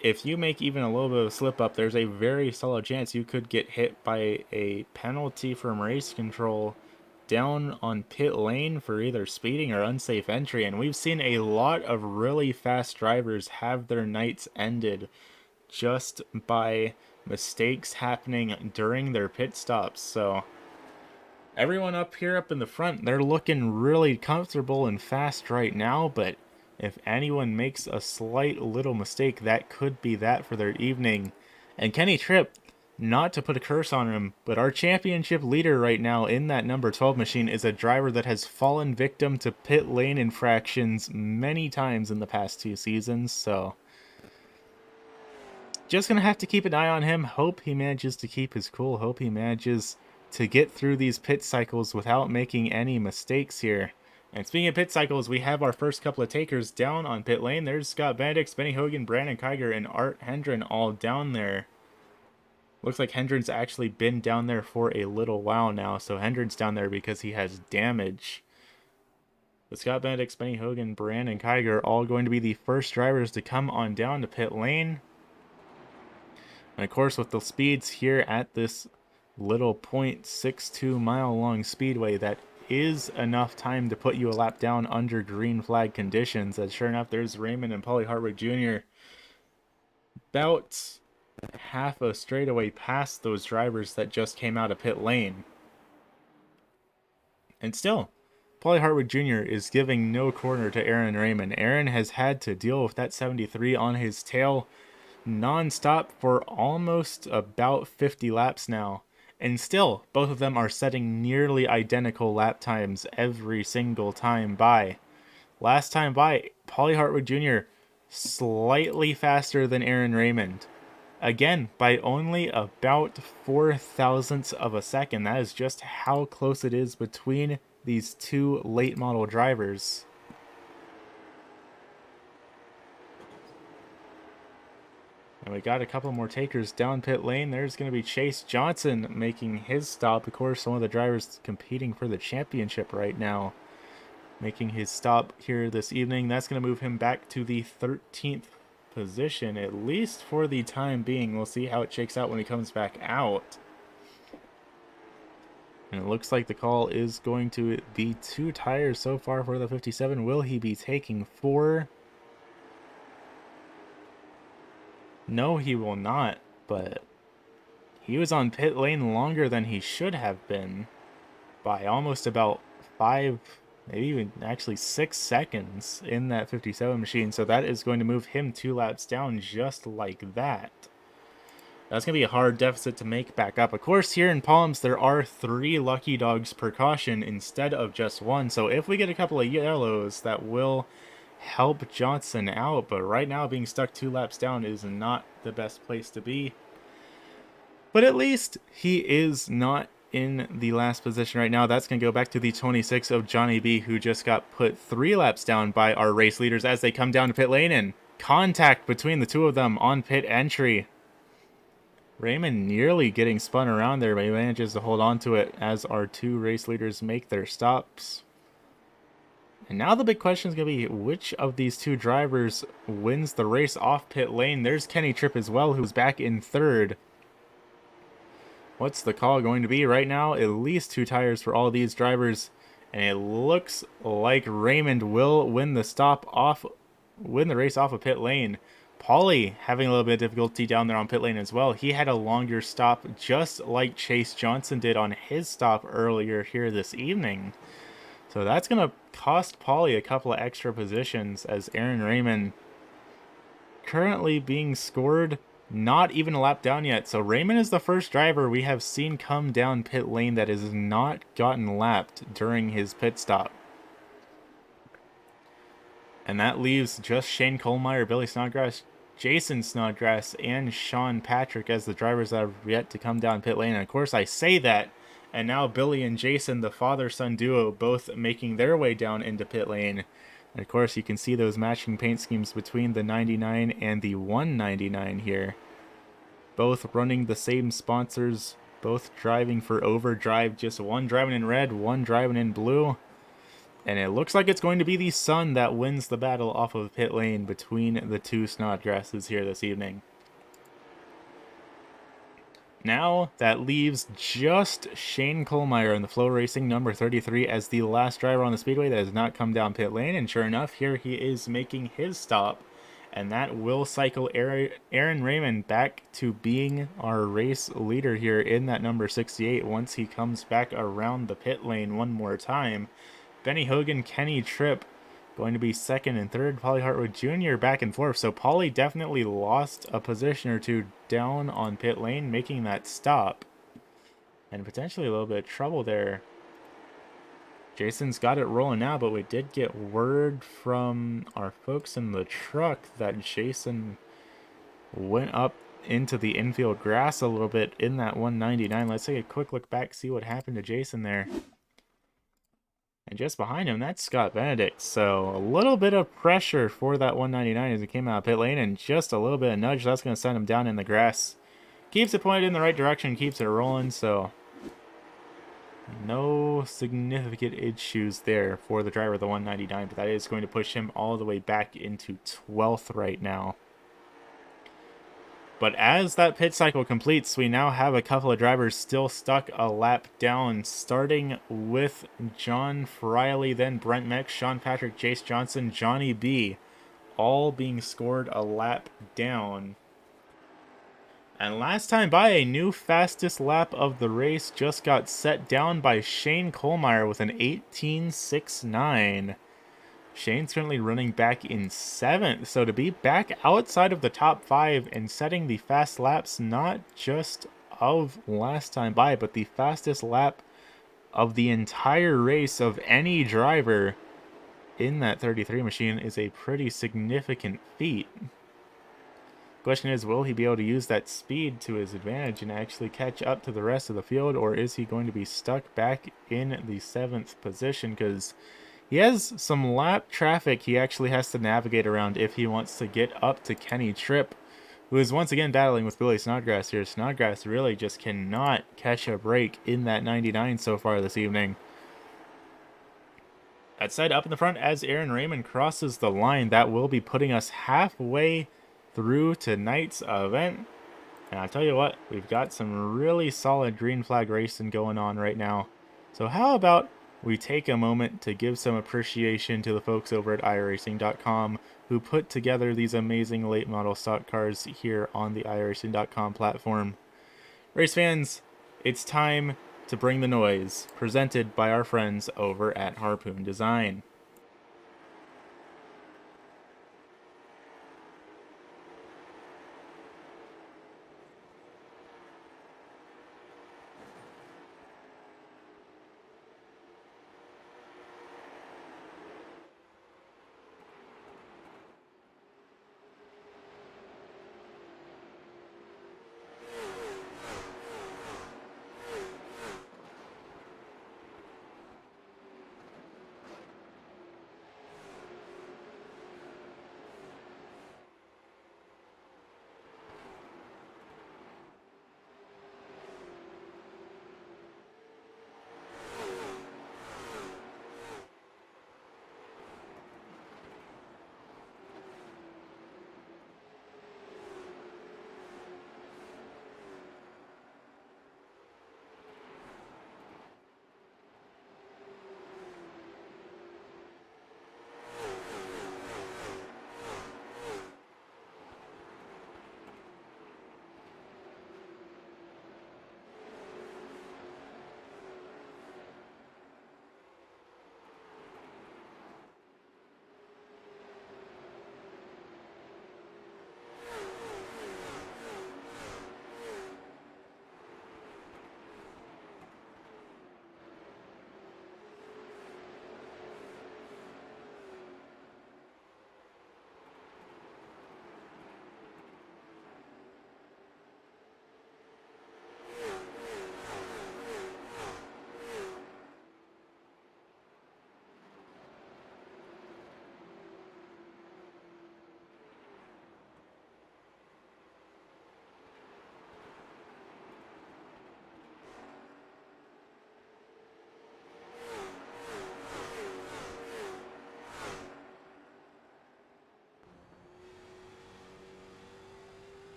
If you make even a little bit of a slip up, there's a very solid chance you could get hit by a penalty from race control down on pit lane for either speeding or unsafe entry. And we've seen a lot of really fast drivers have their nights ended just by mistakes happening during their pit stops. So everyone up here up in the front, they're looking really comfortable and fast right now, but if anyone makes a slight little mistake, that could be that for their evening. And Kenny Tripp, not to put a curse on him, but our championship leader right now in that number 12 machine is a driver that has fallen victim to pit lane infractions many times in the past 2 seasons, so just gonna have to keep an eye on him. Hope he manages to keep his cool. Hope he manages to get through these pit cycles without making any mistakes here. And speaking of pit cycles, we have our first couple of takers down on pit lane. There's Scott Benedict, Benny Hogan, Brandon Kiger, and Art Hendren all down there. Looks like Hendren's actually been down there for a little while now, so Hendren's down there because he has damage. But Scott Benedict, Benny Hogan, Brandon Kiger all going to be the first drivers to come on down to pit lane. And of course, with the speeds here at this little 0.62 mile long speedway, that is enough time to put you a lap down under green flag conditions. As sure enough, there's Raymond and Paulie Hartwig Jr. about half a straightaway past those drivers that just came out of pit lane. And still, Paulie Hartwig Jr. is giving no corner to Aaron Raymond. Aaron has had to deal with that 73 on his tail non-stop for almost about 50 laps now. And still, both of them are setting nearly identical lap times every single time by. Last time by, Paulie Hartwig Jr. slightly faster than Aaron Raymond. Again, by only about 0.04 of a second. That is just how close it is between these two late model drivers. And we got a couple more takers down pit lane. There's going to be Chase Johnson making his stop. Of course, one of the drivers competing for the championship right now, making his stop here this evening. That's going to move him back to the 13th position, at least for the time being. We'll see how it shakes out when he comes back out. And it looks like the call is going to be 2 tires so far for the 57. Will he be taking 4? No, he will not, but he was on pit lane longer than he should have been by almost about 5, maybe even actually 6 seconds in that 57 machine. So that is going to move him 2 laps down just like that. That's going to be a hard deficit to make back up. Of course, here in Palms, there are 3 lucky dogs per caution instead of just 1. So if we get a couple of yellows, that will help Johnson out. But right now, being stuck 2 laps down is not the best place to be. But at least he is not in the last position right now. That's going to go back to the 26 of Johnny B, who just got put 3 laps down by our race leaders as they come down to pit lane, and contact between the two of them on pit entry. Raymond nearly getting spun around there, but he manages to hold on to it as our 2 race leaders make their stops. And now the big question is going to be which of these 2 drivers wins the race off pit lane. There's Kenny Tripp as well, who's back in 3rd. What's the call going to be right now? At least 2 tires for all these drivers. And it looks like Raymond will win the race off of pit lane. Paulie having a little bit of difficulty down there on pit lane as well. He had a longer stop just like Chase Johnson did on his stop earlier here this evening. So that's going to cost Paulie a couple of extra positions as Aaron Raymond currently being scored not even a lap down yet. So Raymond is the first driver we have seen come down pit lane that has not gotten lapped during his pit stop. And that leaves just Shane Kohlmeyer, Billy Snodgrass, Jason Snodgrass, and Sean Patrick as the drivers that have yet to come down pit lane. And of course, I say that, and now Billy and Jason, the father-son duo, both making their way down into pit lane. And of course, you can see those matching paint schemes between the 99 and the 199 here. Both running the same sponsors, both driving for Overdrive, just one driving in red, one driving in blue. And it looks like it's going to be the sun that wins the battle off of pit lane between the 2 Snodgrasses here this evening. Now that leaves just Shane Kohlmeyer in the Flow Racing number 33 as the last driver on the speedway that has not come down pit lane. And sure enough, here he is making his stop. And that will cycle Aaron Raymond back to being our race leader here in that number 68 once he comes back around the pit lane one more time. Benny Hogan, Kenny Tripp going to be 2nd and 3rd. Paulie Hartwood Jr. back and forth. So Paulie definitely lost a position or 2 down on pit lane, making that stop. And potentially a little bit of trouble there. Jason's got it rolling now, but we did get word from our folks in the truck that Jason went up into the infield grass a little bit in that 199. Let's take a quick look back, see what happened to Jason there. And just behind him, that's Scott Benedict. So a little bit of pressure for that 199 as he came out of pit lane, and just a little bit of nudge. That's going to send him down in the grass. Keeps it pointed in the right direction, keeps it rolling. So no significant issues there for the driver of the 199, but that is going to push him all the way back into 12th right now. But as that pit cycle completes, we now have a couple of drivers still stuck a lap down, starting with John Friley, then Brent Meck, Sean Patrick, Jace Johnson, Johnny B, all being scored a lap down. And last time by, a new fastest lap of the race just got set down by Shane Kohlmeyer with an 18.69. Shane's currently running back in 7th, so to be back outside of the top 5 and setting the fast laps, not just of last time by, but the fastest lap of the entire race of any driver in that 33 machine is a pretty significant feat. Question is, will he be able to use that speed to his advantage and actually catch up to the rest of the field, or is he going to be stuck back in the 7th position? Because he has some lap traffic he actually has to navigate around if he wants to get up to Kenny Tripp, who is once again battling with Billy Snodgrass here. Snodgrass really just cannot catch a break in that 99 so far this evening. That said, up in the front as Aaron Raymond crosses the line, that will be putting us halfway through tonight's event. And I'll tell you what, we've got some really solid green flag racing going on right now. So how about we take a moment to give some appreciation to the folks over at iRacing.com who put together these amazing late model stock cars here on the iRacing.com platform. Race fans, it's time to bring the noise, presented by our friends over at Harpoon Design.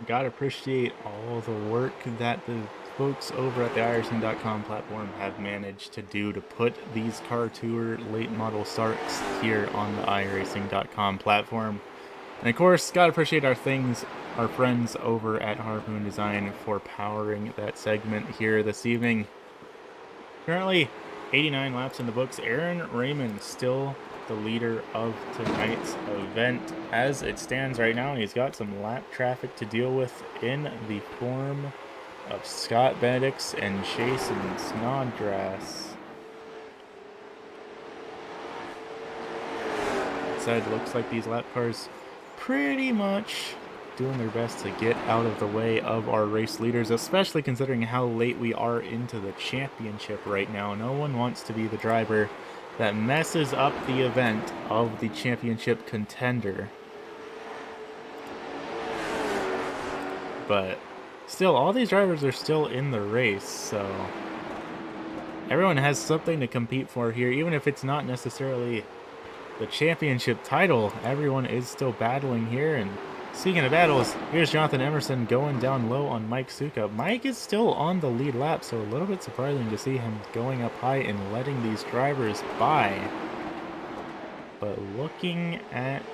Gotta appreciate all the work that the folks over at the iRacing.com platform have managed to do to put these car tour late model starts here on the iRacing.com platform. And of course, gotta appreciate our friends over at Harpoon Design for powering that segment here this evening. Currently, 89 laps in the books. Aaron Raymond still the leader of tonight's event as it stands right now. He's got some lap traffic to deal with in the form of Scott Benedicts and Jason Snodgrass. Outside, looks like these lap cars pretty much doing their best to get out of the way of our race leaders, especially considering how late we are into the championship right now. No one wants to be the driver that messes up the event of the championship contender. But still, all these drivers are still in the race, so everyone has something to compete for here, even if it's not necessarily the championship title. Everyone is still battling here, and Speaking of battles, here's Jonathan Emerson going down low on Mike Suka. Mike is still on the lead lap, so a little bit surprising to see him going up high and letting these drivers by. But looking at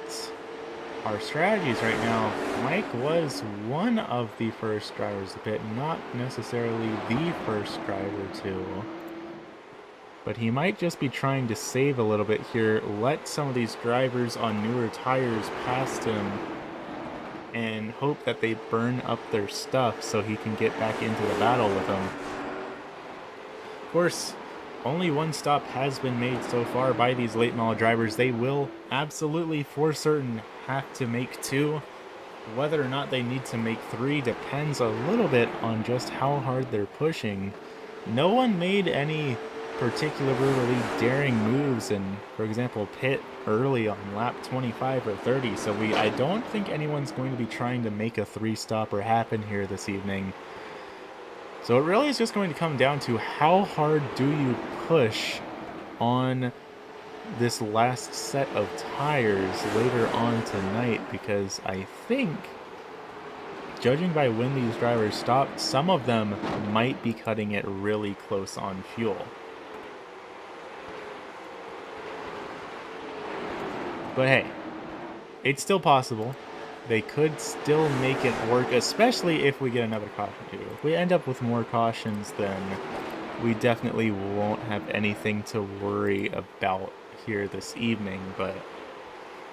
our strategies right now, Mike was one of the first drivers to pit, not necessarily the first driver to. But he might just be trying to save a little bit here, let some of these drivers on newer tires past him, and hope that they burn up their stuff so he can get back into the battle with them. Of course, only one stop has been made so far by these late model drivers. They will absolutely, for certain, have to make two. Whether or not they need to make three depends a little bit on just how hard they're pushing. No one made any particularly daring moves and, for example, pit early on lap 25 or 30, so I don't think anyone's going to be trying to make a three-stopper happen here this evening. So it really is just going to come down to how hard do you push on this last set of tires later on tonight, because I think, judging by when these drivers stopped, some of them might be cutting it really close on fuel. But hey, it's still possible. They could still make it work, especially if we get another caution too. If we end up with more cautions, then we definitely won't have anything to worry about here this evening. But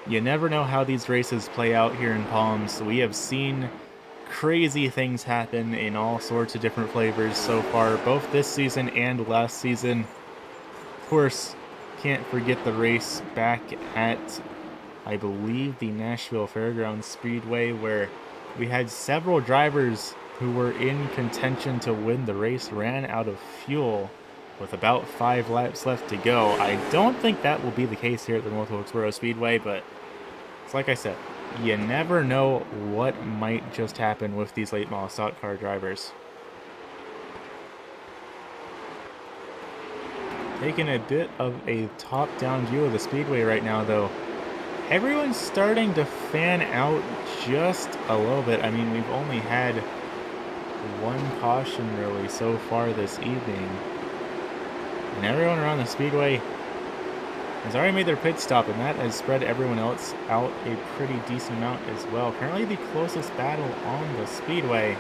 you never know how these races play out here in Palms. We have seen crazy things happen in all sorts of different flavors so far, both this season and last season. Of course, can't forget the race back at, I believe, the Nashville Fairgrounds Speedway, where we had several drivers who were in contention to win the race ran out of fuel with about 5 laps left to go. I don't think that will be the case here at the North Wilkesboro Speedway, but it's like I said, you never know what might just happen with these late model stock car drivers. Taking a bit of a top-down view of the speedway right now, though. Everyone's starting to fan out just a little bit. I mean, we've only had one caution really so far this evening. And everyone around the speedway has already made their pit stop, and that has spread everyone else out a pretty decent amount as well. Currently, the closest battle on the speedway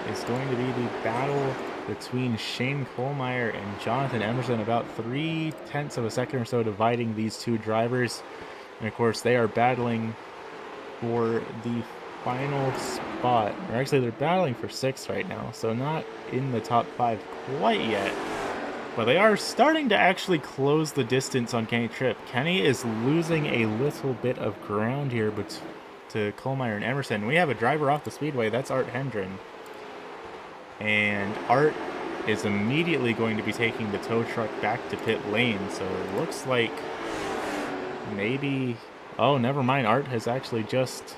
is going to be the battle between Shane Kohlmeyer and Jonathan Emerson, about 0.3 of a second or so dividing these two drivers. And of course, they are battling for the final spot. Or actually, they're battling for 6th right now, so not in the top 5 quite yet. But they are starting to actually close the distance on Kenny Tripp. Kenny is losing a little bit of ground here to Kohlmeyer and Emerson. We have a driver off the speedway. That's Art Hendren. And Art is immediately going to be taking the tow truck back to pit lane. So it looks like maybe... Oh, never mind. Art has actually just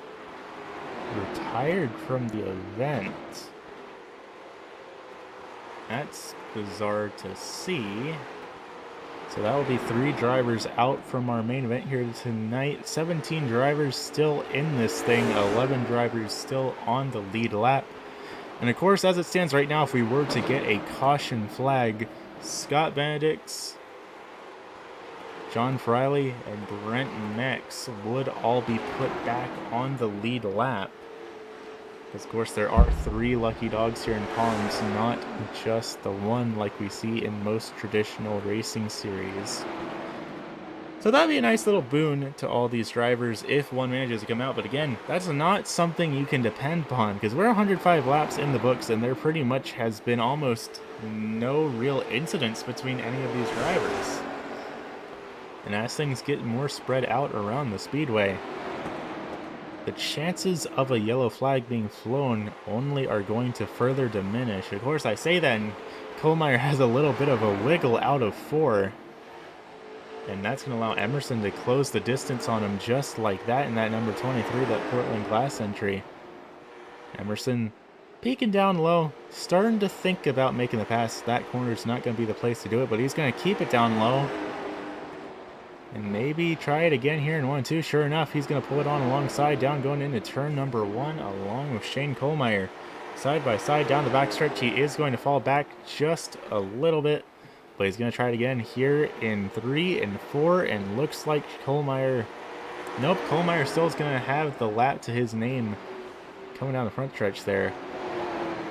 retired from the event. That's bizarre to see. So that will be 3 drivers out from our main event here tonight. 17 drivers still in this thing. 11 drivers still on the lead lap. And of course, as it stands right now, if we were to get a caution flag, Scott Benedict's, John Friley, and Brent Mex would all be put back on the lead lap. Because, of course, there are 3 lucky dogs here in Palms, not just the one like we see in most traditional racing series. So that'd be a nice little boon to all these drivers if one manages to come out. But again, that's not something you can depend upon, because we're 105 laps in the books, and there pretty much has been almost no real incidents between any of these drivers. And as things get more spread out around the speedway, the chances of a yellow flag being flown only are going to further diminish. Of course, I say that, and Kohlmeyer has a little bit of a wiggle out of 4. And that's going to allow Emerson to close the distance on him just like that in that number 23, that Portland Glass entry. Emerson peeking down low, starting to think about making the pass. That corner is not going to be the place to do it, but he's going to keep it down low. And maybe try it again here in 1-2. Sure enough, he's going to pull it on alongside, down going into turn number 1, along with Shane Kohlmeyer. Side by side down the backstretch, he is going to fall back just a little bit. But he's going to try it again here in 3 and 4, and looks like Kohlmeyer... Nope, Kohlmeyer still is going to have the lap to his name coming down the front stretch there.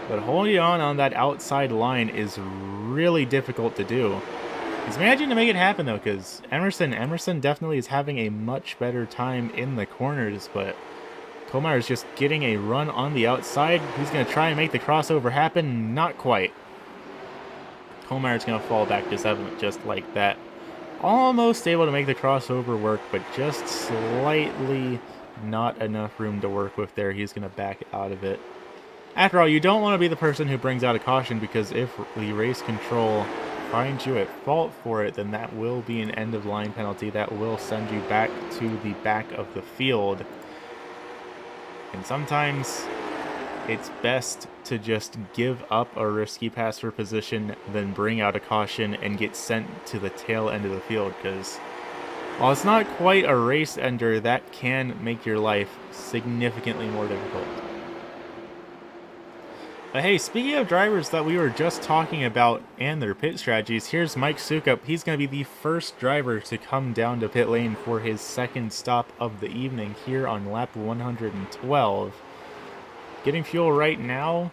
But holding on that outside line is really difficult to do. He's managing to make it happen, though, because Emerson definitely is having a much better time in the corners, but Kohlmeyer is just getting a run on the outside. He's going to try and make the crossover happen. Not quite. Kohlmeyer is going to fall back to 7th just like that. Almost able to make the crossover work, but just slightly not enough room to work with there. He's going to back out of it. After all, you don't want to be the person who brings out a caution, because if the race control finds you at fault for it, then that will be an end-of-line penalty. That will send you back to the back of the field. And sometimes it's best to just give up a risky pass for position than bring out a caution and get sent to the tail end of the field, because while it's not quite a race ender, that can make your life significantly more difficult. But hey, speaking of drivers that we were just talking about and their pit strategies, here's Mike Sukup. He's going to be the first driver to come down to pit lane for his second stop of the evening here on lap 112. Getting fuel right now,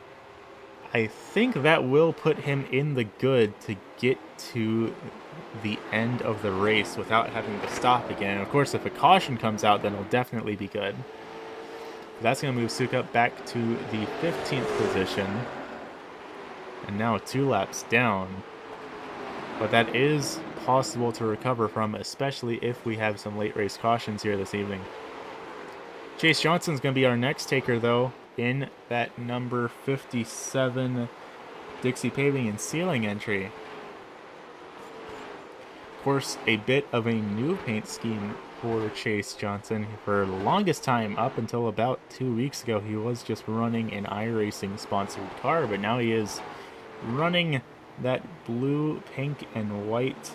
I think that will put him in the good to get to the end of the race without having to stop again. And of course, if a caution comes out, then it'll definitely be good. That's going to move Sukup back to the 15th position. And now 2 laps down. But that is possible to recover from, especially if we have some late race cautions here this evening. Chase Johnson's going to be our next taker, though, in that number 57 Dixie Paving and Sealing entry. Of course, a bit of a new paint scheme for Chase Johnson. For the longest time, up until about 2 weeks ago, he was just running an iRacing sponsored car, but now he is running that blue, pink, and white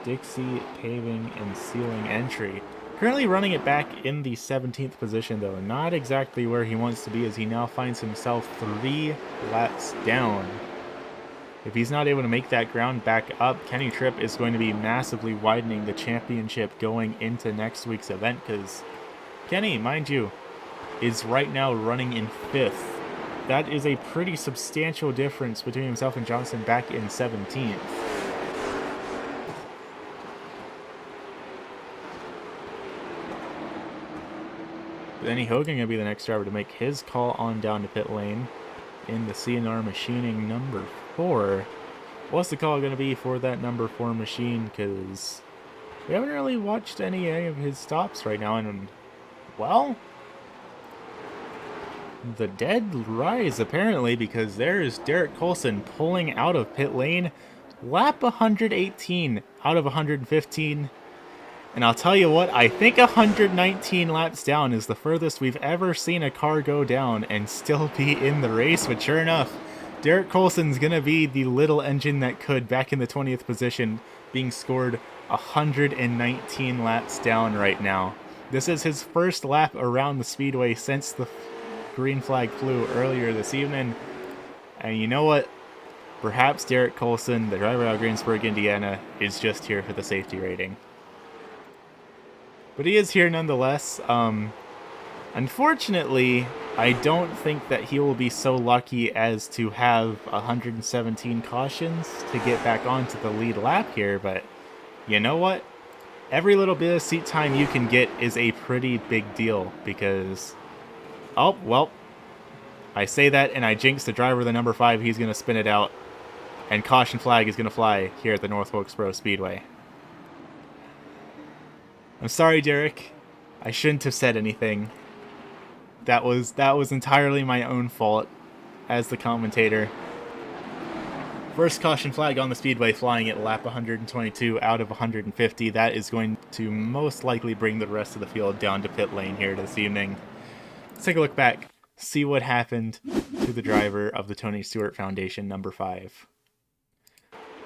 Dixie Paving and Sealing entry. Currently running it back in the 17th position, though. Not exactly where he wants to be, as he now finds himself 3 laps down. If he's not able to make that ground back up, Kenny Tripp is going to be massively widening the championship going into next week's event, because Kenny, mind you, is right now running in 5th. That is a pretty substantial difference between himself and Johnson back in 17th. Benny Hogan going to be the next driver to make his call on down to pit lane in the C&R Machining number 4. What's the call going to be for that number 4 machine? Because we haven't really watched any of his stops right now. And, well, the dead rise, apparently, because there is Derek Colson pulling out of pit lane. Lap 118 out of 115. And I'll tell you what, I think 119 laps down is the furthest we've ever seen a car go down and still be in the race. But sure enough, Derek Colson's going to be the little engine that could back in the 20th position, being scored 119 laps down right now. This is his first lap around the speedway since the green flag flew earlier this evening. And you know what? Perhaps Derek Colson, the driver out of Greensburg, Indiana, is just here for the safety rating. But he is here nonetheless. Unfortunately, I don't think that he will be so lucky as to have 117 cautions to get back onto the lead lap here, but you know what? Every little bit of seat time you can get is a pretty big deal, because, oh, well, I say that and I jinx the driver of the number 5. He's going to spin it out, and caution flag is going to fly here at the North Wilkesboro Speedway. I'm sorry, Derek. I shouldn't have said anything. That was entirely my own fault as the commentator. First caution flag on the speedway flying at lap 122 out of 150. That is going to most likely bring the rest of the field down to pit lane here this evening. Let's take a look back, see what happened to the driver of the Tony Stewart Foundation, number 5.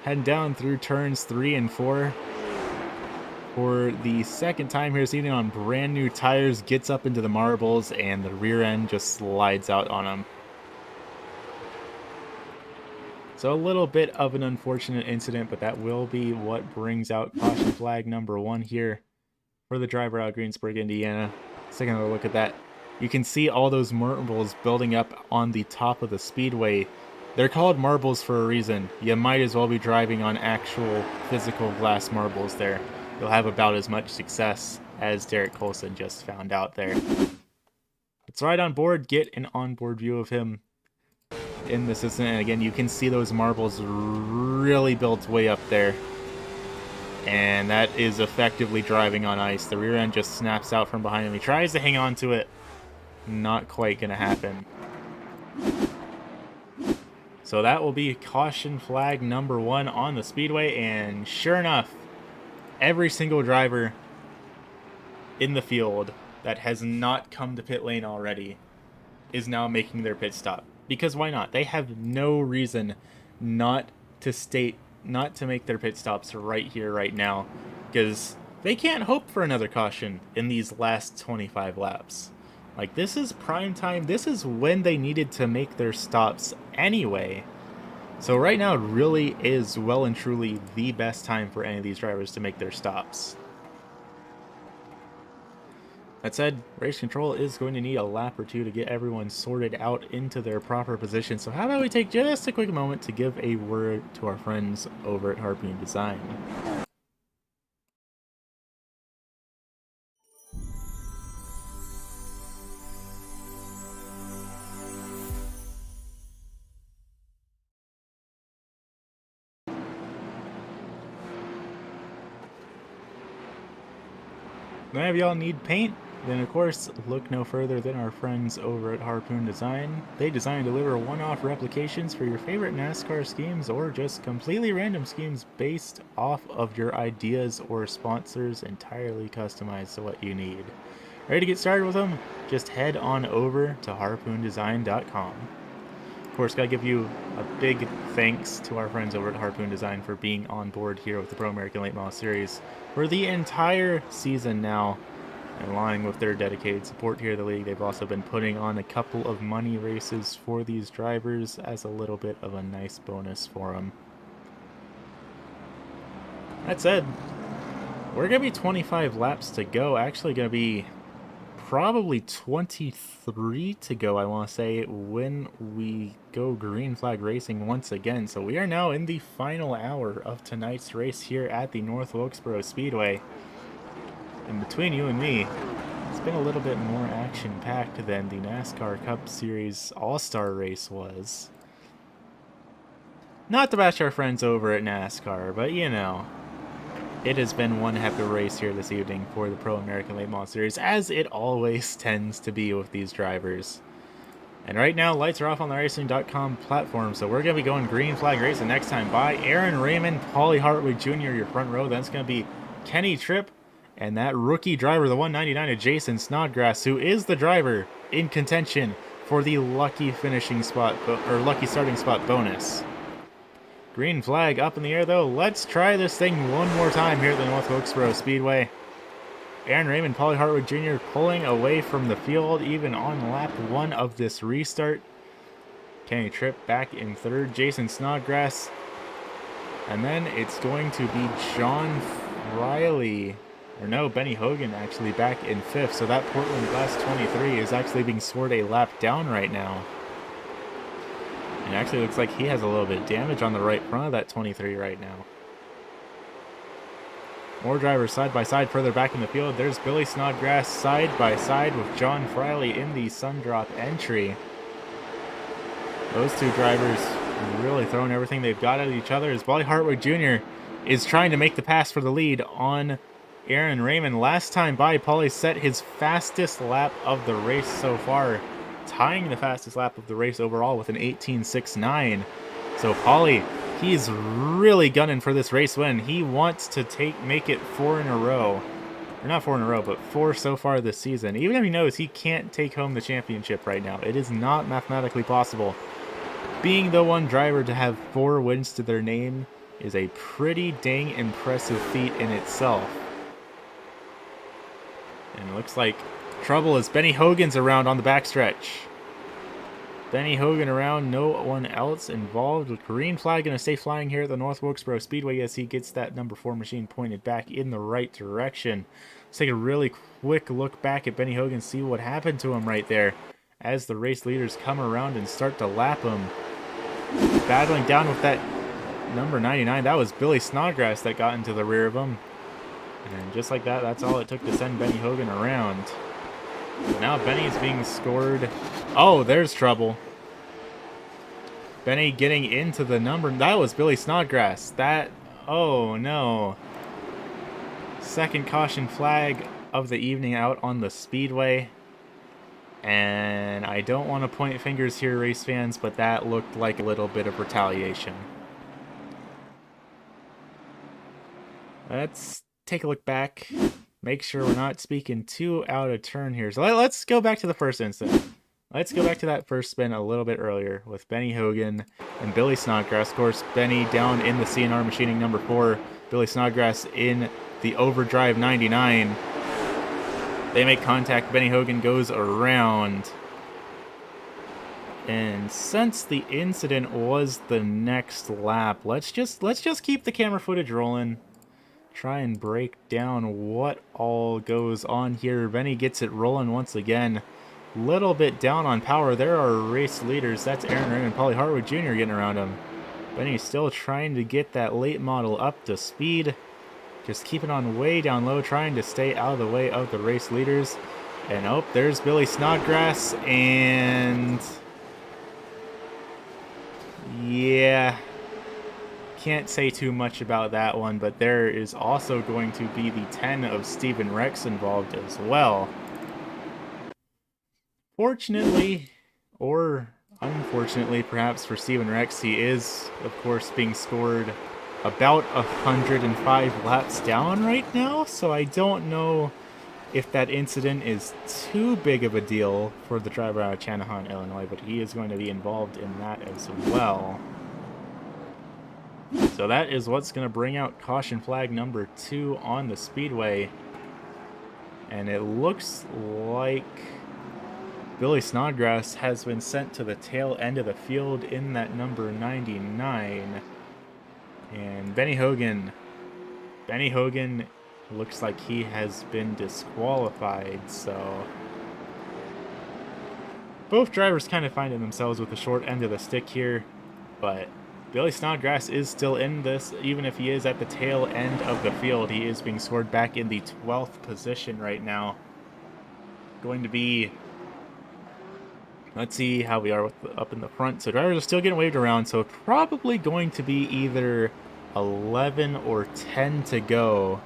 Heading down through turns 3 and 4. for the second time here this evening on brand new tires, gets up into the marbles, and the rear end just slides out on him. So a little bit of an unfortunate incident, but that will be what brings out caution flag number 1 here for the driver out of Greensburg, Indiana. Second another look at that. You can see all those marbles building up on the top of the speedway. They're called marbles for a reason. You might as well be driving on actual physical glass marbles there. You'll have about as much success as Derek Colson just found out there. Let's ride on board, get an onboard view of him in this incident. And again, you can see those marbles really built way up there. And that is effectively driving on ice. The rear end just snaps out from behind him. He tries to hang on to it. Not quite going to happen. So that will be caution flag number 1 on the speedway. And sure enough, every single driver in the field that has not come to pit lane already is now making their pit stop. Because why not? They have no reason not to make their pit stops right here, right now, because they can't hope for another caution in these last 25 laps. Like, this is prime time. This is when they needed to make their stops anyway. So right now really is well and truly the best time for any of these drivers to make their stops. That said, race control is going to need a lap or two to get everyone sorted out into their proper position. So how about we take just a quick moment to give a word to our friends over at Harpoon Design. Now, if y'all need paint, then of course look no further than our friends over at Harpoon Design. They design and deliver one-off replications for your favorite NASCAR schemes or just completely random schemes based off of your ideas or sponsors, entirely customized to what you need. Ready to get started with them? Just head on over to harpoondesign.com. Of course, gotta give you a big thanks to our friends over at Harpoon Design for being on board here with the Pro American Late Model Series for the entire season now. And along with their dedicated support here at the league, they've also been putting on a couple of money races for these drivers as a little bit of a nice bonus for them. That said, we're going to be 25 laps to go. Actually going to be probably 23 to go, I want to say, when we go green flag racing once again. So we are now in the final hour of tonight's race here at the North Wilkesboro Speedway. And between you and me, it's been a little bit more action-packed than the NASCAR Cup Series All-Star race was. Not to bash our friends over at NASCAR, but you know, it has been one heck of a race here this evening for the Pro American Late Model Series, as it always tends to be with these drivers. And right now, lights are off on the iCeyToo.com platform, so we're going to be going green flag racing next time by Aaron Raymond, Paulie Hartwig Jr., your front row. That's going to be Kenny Tripp, and that rookie driver, the 199 of Jason Snodgrass, who is the driver in contention for the lucky finishing spot, or lucky starting spot bonus. Green flag up in the air, though. Let's try this thing one more time here at the North Wilkesboro Speedway. Aaron Raymond, Paulie Hartwig Jr. pulling away from the field, even on lap 1 of this restart. Kenny Tripp back in 3rd. Jason Snodgrass. And then it's going to be John Riley. Or no, Benny Hogan actually back in 5th. So that Portland Glass 23 is actually being scored a lap down right now. It actually looks like he has a little bit of damage on the right front of that 23 right now. More drivers side by side further back in the field. There's Billy Snodgrass side by side with John Friley in the Sundrop entry. Those two drivers really throwing everything they've got at each other as Paulie Hartwig Jr. is trying to make the pass for the lead on Aaron Raymond. Last time by, Paulie set his fastest lap of the race so far, tying the fastest lap of the race overall with an 18.69. So Paulie, he's really gunning for this race win. He wants to make it 4 in a row. Or not 4 in a row, but 4 so far this season. Even if he knows he can't take home the championship right now, it is not mathematically possible. Being the one driver to have 4 wins to their name is a pretty dang impressive feat in itself. And it looks like trouble as Benny Hogan's around on the backstretch. Benny Hogan around, no one else involved. With green flag going to stay flying here at the North Wilkesboro Speedway as he gets that number 4 machine pointed back in the right direction. Let's take a really quick look back at Benny Hogan, see what happened to him right there as the race leaders come around and start to lap him. Battling down with that number 99. That was Billy Snodgrass that got into the rear of him. And just like that, that's all it took to send Benny Hogan around. So now Benny's being scored. Oh, there's trouble. Benny getting into the number. That was Billy Snodgrass. That, oh no. Second caution flag of the evening out on the speedway. And I don't want to point fingers here, race fans, but that looked like a little bit of retaliation. Let's take a look back. Make sure we're not speaking too out of turn here. So let's go back to the first incident. Let's go back to that first spin a little bit earlier with Benny Hogan and Billy Snodgrass. Of course, Benny down in the CNR machining number 4. Billy Snodgrass in the overdrive 99. They make contact. Benny Hogan goes around. And since the incident was the next lap, let's just keep the camera footage rolling. Try and break down what all goes on here. Benny gets it rolling once again. Little bit down on power. There are race leaders. That's Aaron Raymond, Paulie Hartwood Jr. getting around him. Benny's still trying to get that late model up to speed. Just keeping on way down low, trying to stay out of the way of the race leaders. And oh, there's Billy Snodgrass, and yeah, can't say too much about that one, but there is also going to be the 10 of Stephen Rex involved as well. Fortunately, or unfortunately perhaps for Stephen Rex, he is, of course, being scored about 105 laps down right now, so I don't know if that incident is too big of a deal for the driver out of Channahon, Illinois, but he is going to be involved in that as well. So that is what's going to bring out caution flag number 2 on the speedway. And it looks like Billy Snodgrass has been sent to the tail end of the field in that number 99. And Benny Hogan looks like he has been disqualified, so both drivers kind of finding themselves with the short end of the stick here, but Billy Snodgrass is still in this. Even if he is at the tail end of the field, he is being scored back in the 12th position right now. Going to be, let's see how we are with up in the front. So drivers are still getting waved around, so probably going to be either 11 or 10 to go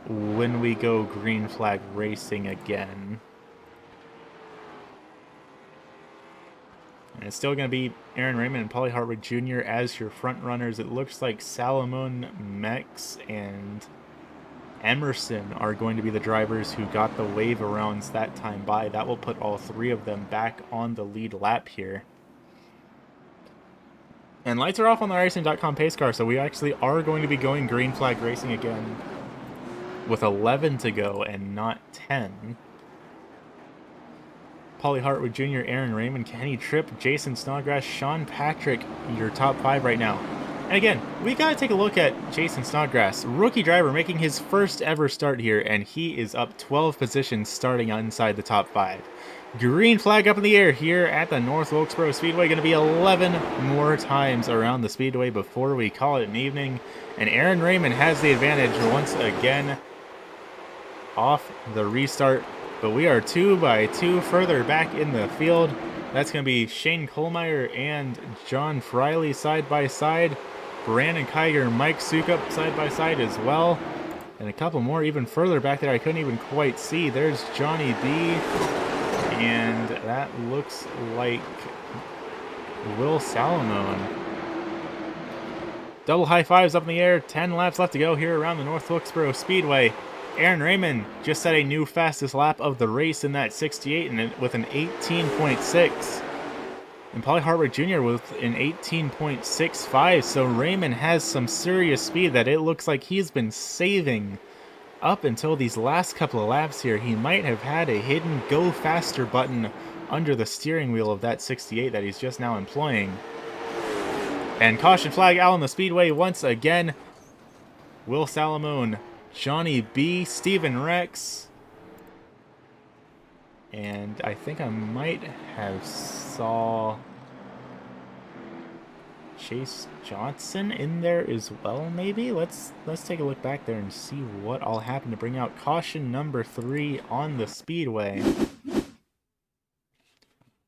when we go green flag racing again. And it's still going to be Aaron Raymond and Paulie Hartwood Jr. as your front runners. It looks like Salomon, Mex, and Emerson are going to be the drivers who got the wave arounds that time by. That will put all 3 of them back on the lead lap here. And lights are off on the iRacing.com pace car, so we actually are going to be going green flag racing again with 11 to go and not 10. Paulie Hartwood Jr., Aaron Raymond, Kenny Tripp, Jason Snodgrass, Sean Patrick, your top 5 right now. And again, we got to take a look at Jason Snodgrass, rookie driver making his first ever start here, and he is up 12 positions starting inside the top 5. Green flag up in the air here at the North Wilkesboro Speedway. Going to be 11 more times around the speedway before we call it an evening. And Aaron Raymond has the advantage once again off the restart. But we are 2 by 2 further back in the field. That's going to be Shane Kohlmeyer and John Friley side by side. Brandon Kiger, Mike Sukup side by side as well. And a couple more even further back there I couldn't even quite see. There's Johnny B. And that looks like Will Salomon. Double high fives up in the air. 10 laps left to go here around the North Wilkesboro Speedway. Aaron Raymond just set a new fastest lap of the race in that 68 and with an 18.6. And Paulie Hartwood Jr. with an 18.65. So Raymond has some serious speed that it looks like he's been saving up until these last couple of laps here, he might have had a hidden go faster button under the steering wheel of that 68 that he's just now employing. And caution flag out on the speedway once again. Will Salamone, Johnny B, Steven Rex, and I think I might have saw Chase Johnson in there as well, maybe? Let's take a look back there and see what all happened to bring out caution number 3 on the speedway.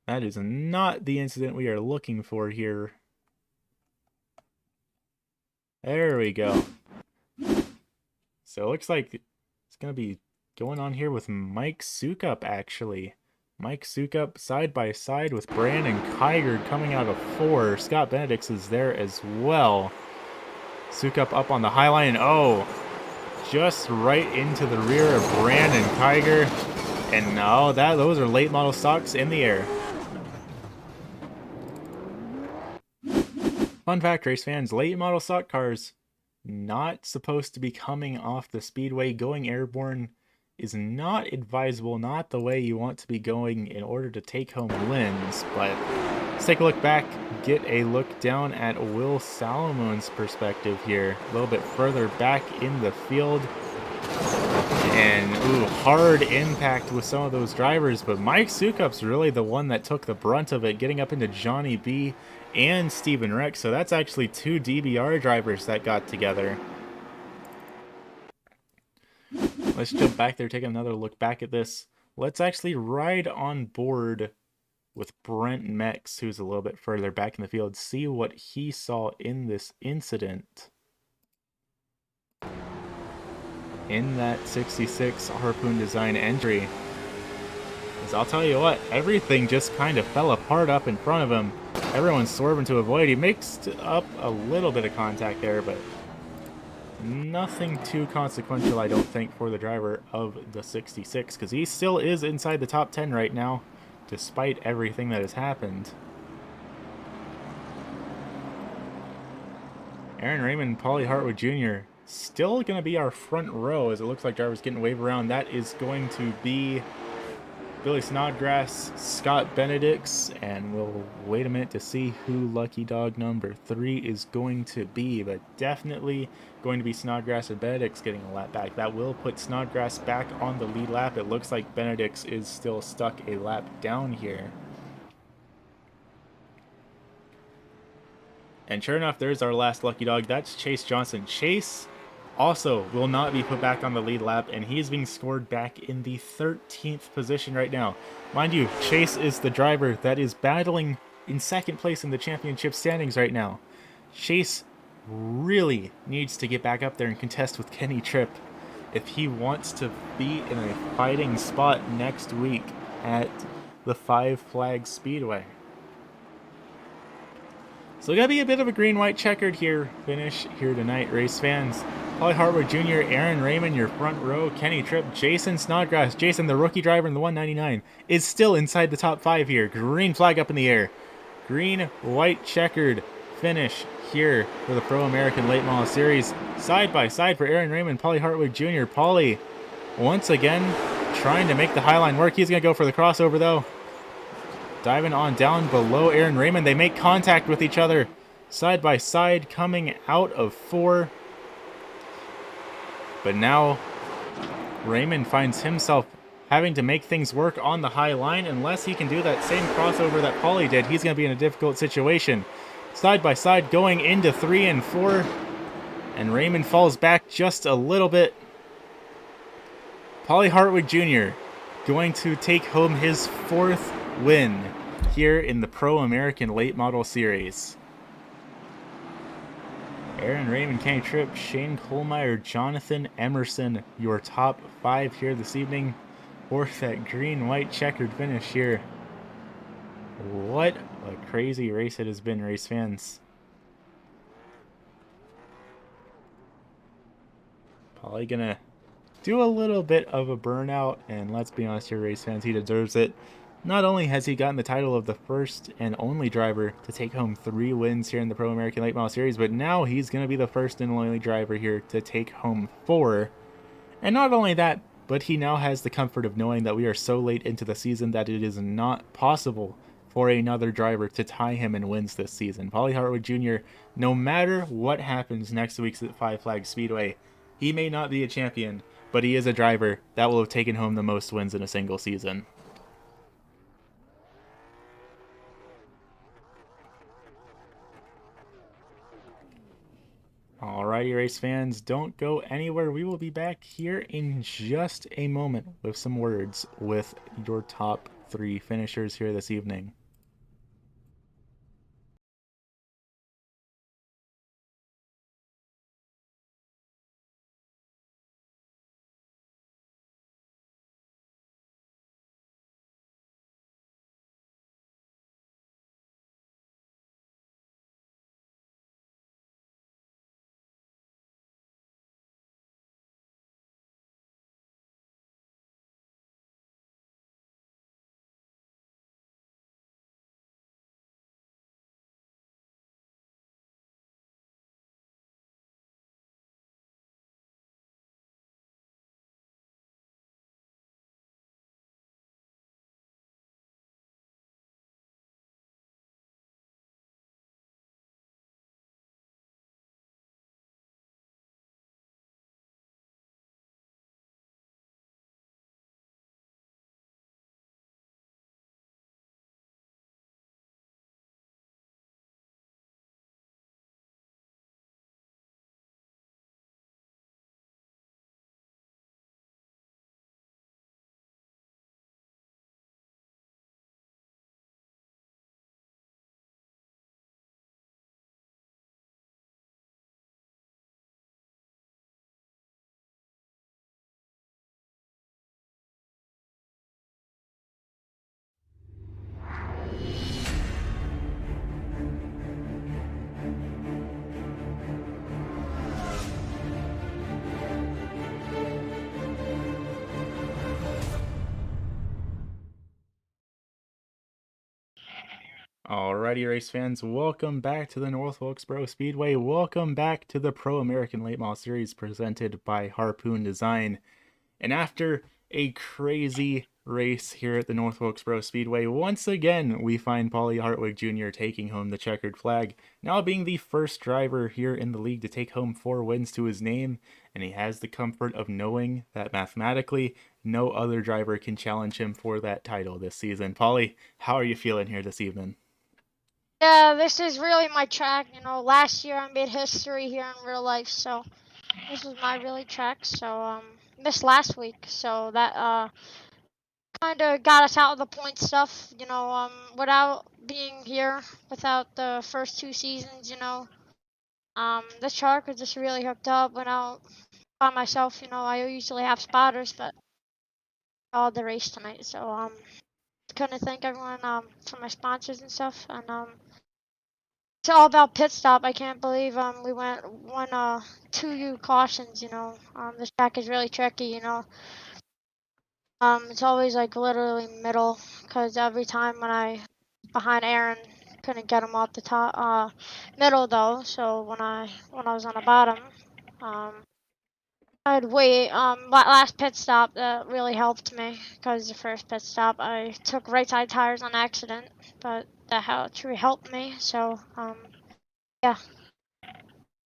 That is not the incident we are looking for here. There we go. So it looks like it's going to be going on here with Mike Sukup, actually. Mike Sukup side by side with Brandon Kiger coming out of 4. Scott Benedicts is there as well. Sukup up on the high line. Oh, just right into the rear of Brandon Kiger. And no, those are late model stocks in the air. Fun fact, race fans, late model stock cars not supposed to be coming off the speedway. Going airborne is not advisable, not the way you want to be going in order to take home wins. But let's take a look back, get a look down at Will Salamone's perspective here, a little bit further back in the field. And ooh, hard impact with some of those drivers, but Mike Sukup's really the one that took the brunt of it, getting up into Johnny B and Steven Rex. So that's actually 2 DBR drivers that got together. Let's jump back there, take another look back at this. Let's actually ride on board with Brent Mex, who's a little bit further back in the field, see what he saw in this incident. In that 66 Harpoon design entry. Because I'll tell you what, everything just kind of fell apart up in front of him. Everyone's swerving to avoid. He mixed up a little bit of contact there, but nothing too consequential, I don't think, for the driver of the 66, because he still is inside the top 10 right now, despite everything that has happened. Aaron Raymond, Paulie Hartwood Jr. still going to be our front row, as it looks like drivers getting waved around. That is going to be Billy Snodgrass, Scott Benedicts, and we'll wait a minute to see who lucky dog number 3 is going to be, but definitely going to be Snodgrass and Benedicts getting a lap back. That will put Snodgrass back on the lead lap. It looks like Benedicts is still stuck a lap down here. And sure enough, there's our last lucky dog. That's Chase Johnson. Chase also will not be put back on the lead lap, and he's being scored back in the 13th position right now. Mind you, Chase is the driver that is battling in second place in the championship standings right now. Chase really needs to get back up there and contest with Kenny Tripp if he wants to be in a fighting spot next week at the Five Flags Speedway. So gotta be a bit of a green-white checkered finish here tonight, race fans. Paulie Hartwood Jr., Aaron Raymond, your front row, Kenny Tripp, Jason Snodgrass. Jason, the rookie driver in the 199, is still inside the top 5 here. Green flag up in the air. Green-white checkered finish here for the Pro American Late Model Series. Side by side for Aaron Raymond, Paulie Hartwood Jr. Paulie, once again, trying to make the high line work. He's going to go for the crossover, though. Diving on down below Aaron Raymond. They make contact with each other. Side by side coming out of 4. But now Raymond finds himself having to make things work on the high line. Unless he can do that same crossover that Paulie did, he's going to be in a difficult situation. Side by side going into 3 and 4. And Raymond falls back just a little bit. Paulie Hartwood Jr. going to take home his 4th win here in the Pro American Late Model Series. Aaron Raymond, Kenny Tripp, Shane Kohlmeyer, Jonathan Emerson, your top 5 here this evening for that green-white checkered finish here. What a crazy race it has been, race fans. Probably gonna do a little bit of a burnout, and let's be honest here, race fans, he deserves it. Not only has he gotten the title of the first and only driver to take home 3 wins here in the Pro American Late Model Series, but now he's going to be the first and only driver here to take home 4. And not only that, but he now has the comfort of knowing that we are so late into the season that it is not possible for another driver to tie him in wins this season. Paulie Hartwick Jr., no matter what happens next week at Five Flags Speedway, he may not be a champion, but he is a driver that will have taken home the most wins in a single season. Alrighty, race fans, don't go anywhere. We will be back here in just a moment with some words with your top three finishers here this evening. Alrighty, race fans, welcome back to the North Wilkesboro Speedway. Welcome back to the Pro American Late Model Series presented by Harpoon Design. And after a crazy race here at the North Wilkesboro Speedway, once again we find Paulie Hartwig Jr. taking home the checkered flag, now being the first driver here in the league to take home 4 wins to his name, and he has the comfort of knowing that mathematically no other driver can challenge him for that title this season. Paulie, how are you feeling here this evening? Yeah, this is really my track. You know, last year I made history here in real life, so this was my really track. So missed last week, so that kind of got us out of the point stuff. You know, without being here, without the first 2 seasons, this track was just really hooked up. Went out by myself. You know, I usually have spotters, but all the race tonight. So couldn't thank everyone for my sponsors and stuff, and it's all about pit stop. I can't believe we went 2 cautions. This track is really tricky. It's always like literally middle, because every time when I behind Aaron, couldn't get him off the top middle though. So when I was on the bottom, um, I'd wait. Last pit stop that really helped me, because the first pit stop I took right side tires on accident, but that truly helped me. So yeah.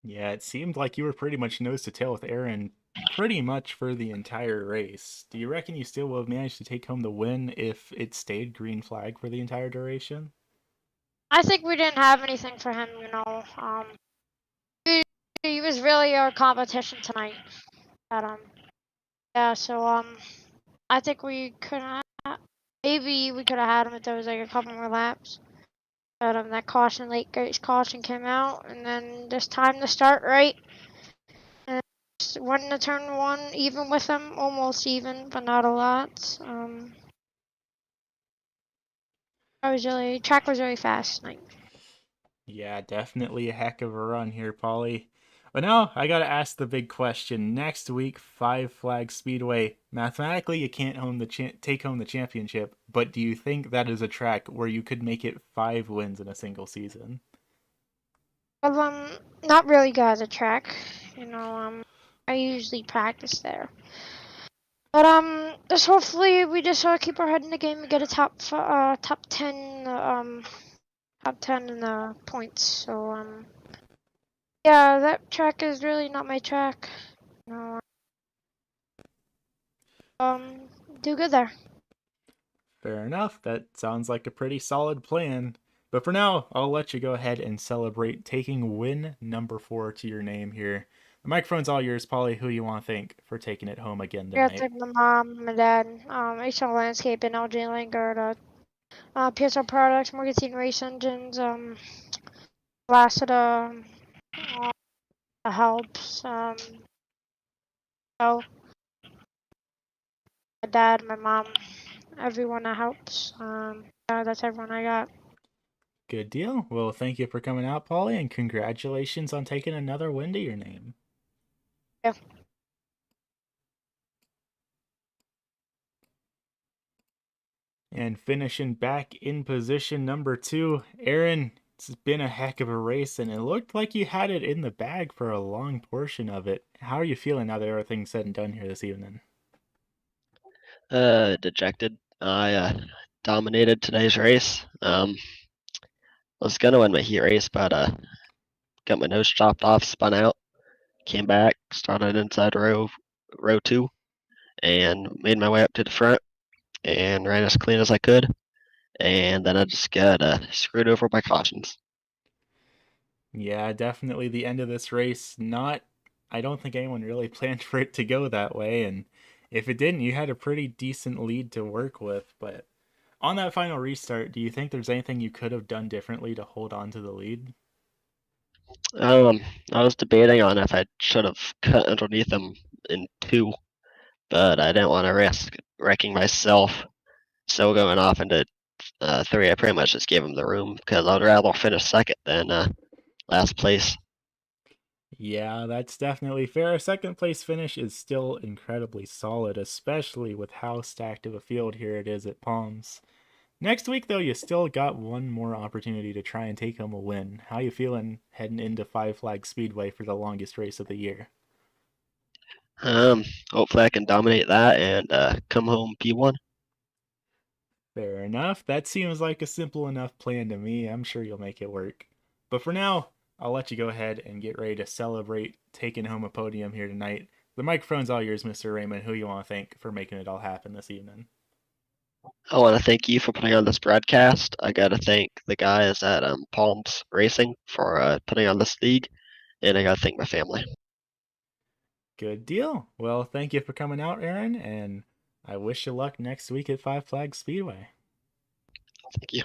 Yeah, it seemed like you were pretty much nose to tail with Aaron pretty much for the entire race. Do you reckon you still would have managed to take home the win if it stayed green flag for the entire duration? I think we didn't have anything for him, he, he was really our competition tonight. But yeah, so I think we could have, maybe we could have had him if there was like a couple more laps. But that caution, late race caution came out, and then this time to start right, and just went into turn one even with him, almost even, but not a lot. Track was really fast tonight. Yeah, definitely a heck of a run here, Polly. But now I gotta ask the big question. Next week, Five Flag Speedway. Mathematically, you can't take home the championship, but do you think that is a track where you could make it 5 wins in a single season? Well, not really good at the track, you know. I usually practice there. But just hopefully we just keep our head in the game and get a top 10 top 10 in the points. So yeah, that track is really not my track. No. Do good there. Fair enough. That sounds like a pretty solid plan. But for now, I'll let you go ahead and celebrate taking win number 4 to your name here. The microphone's all yours, Polly. Who you want to thank for taking it home again Yeah, tonight? thank my mom, my dad, HL Landscape, and LJ Lingard, PSL Products, Morgan Race Engines, Lassiter, helps, so my dad, my mom, everyone that helps. Yeah, that's everyone I got. Good deal. Well, thank you for coming out, Polly, and congratulations on taking another win to your name. Yeah. And finishing back in position number 2, Aaron. It's been a heck of a race, and it looked like you had it in the bag for a long portion of it. How are you feeling now that everything's said and done here this evening? Dejected. I dominated today's race. Was gonna win my heat race, but got my nose chopped off, spun out, came back, started inside row 2, and made my way up to the front and ran as clean as I could. And then I just got screwed over by cautions. Yeah, definitely the end of this race. I don't think anyone really planned for it to go that way. And if it didn't, you had a pretty decent lead to work with. But on that final restart, do you think there's anything you could have done differently to hold on to the lead? I was debating on if I should have cut underneath them in 2, but I didn't want to risk wrecking myself. So going off into 3, I pretty much just gave him the room because I'd rather finish second than last place. Yeah, that's definitely fair. A second place finish is still incredibly solid, especially with how stacked of a field here it is at Palms. Next week, though, you still got one more opportunity to try and take home a win. How you feeling heading into Five Flag Speedway for the longest race of the year? Hopefully I can dominate that and come home P1. Fair enough. That seems like a simple enough plan to me. I'm sure you'll make it work. But for now, I'll let you go ahead and get ready to celebrate taking home a podium here tonight. The microphone's all yours, Mr. Raymond. Who you want to thank for making it all happen this evening? I want to thank you for putting on this broadcast. I got to thank the guys at Palms Racing for putting on this league, and I got to thank my family. Good deal. Well, thank you for coming out, Aaron, and I wish you luck next week at Five Flags Speedway. Thank you.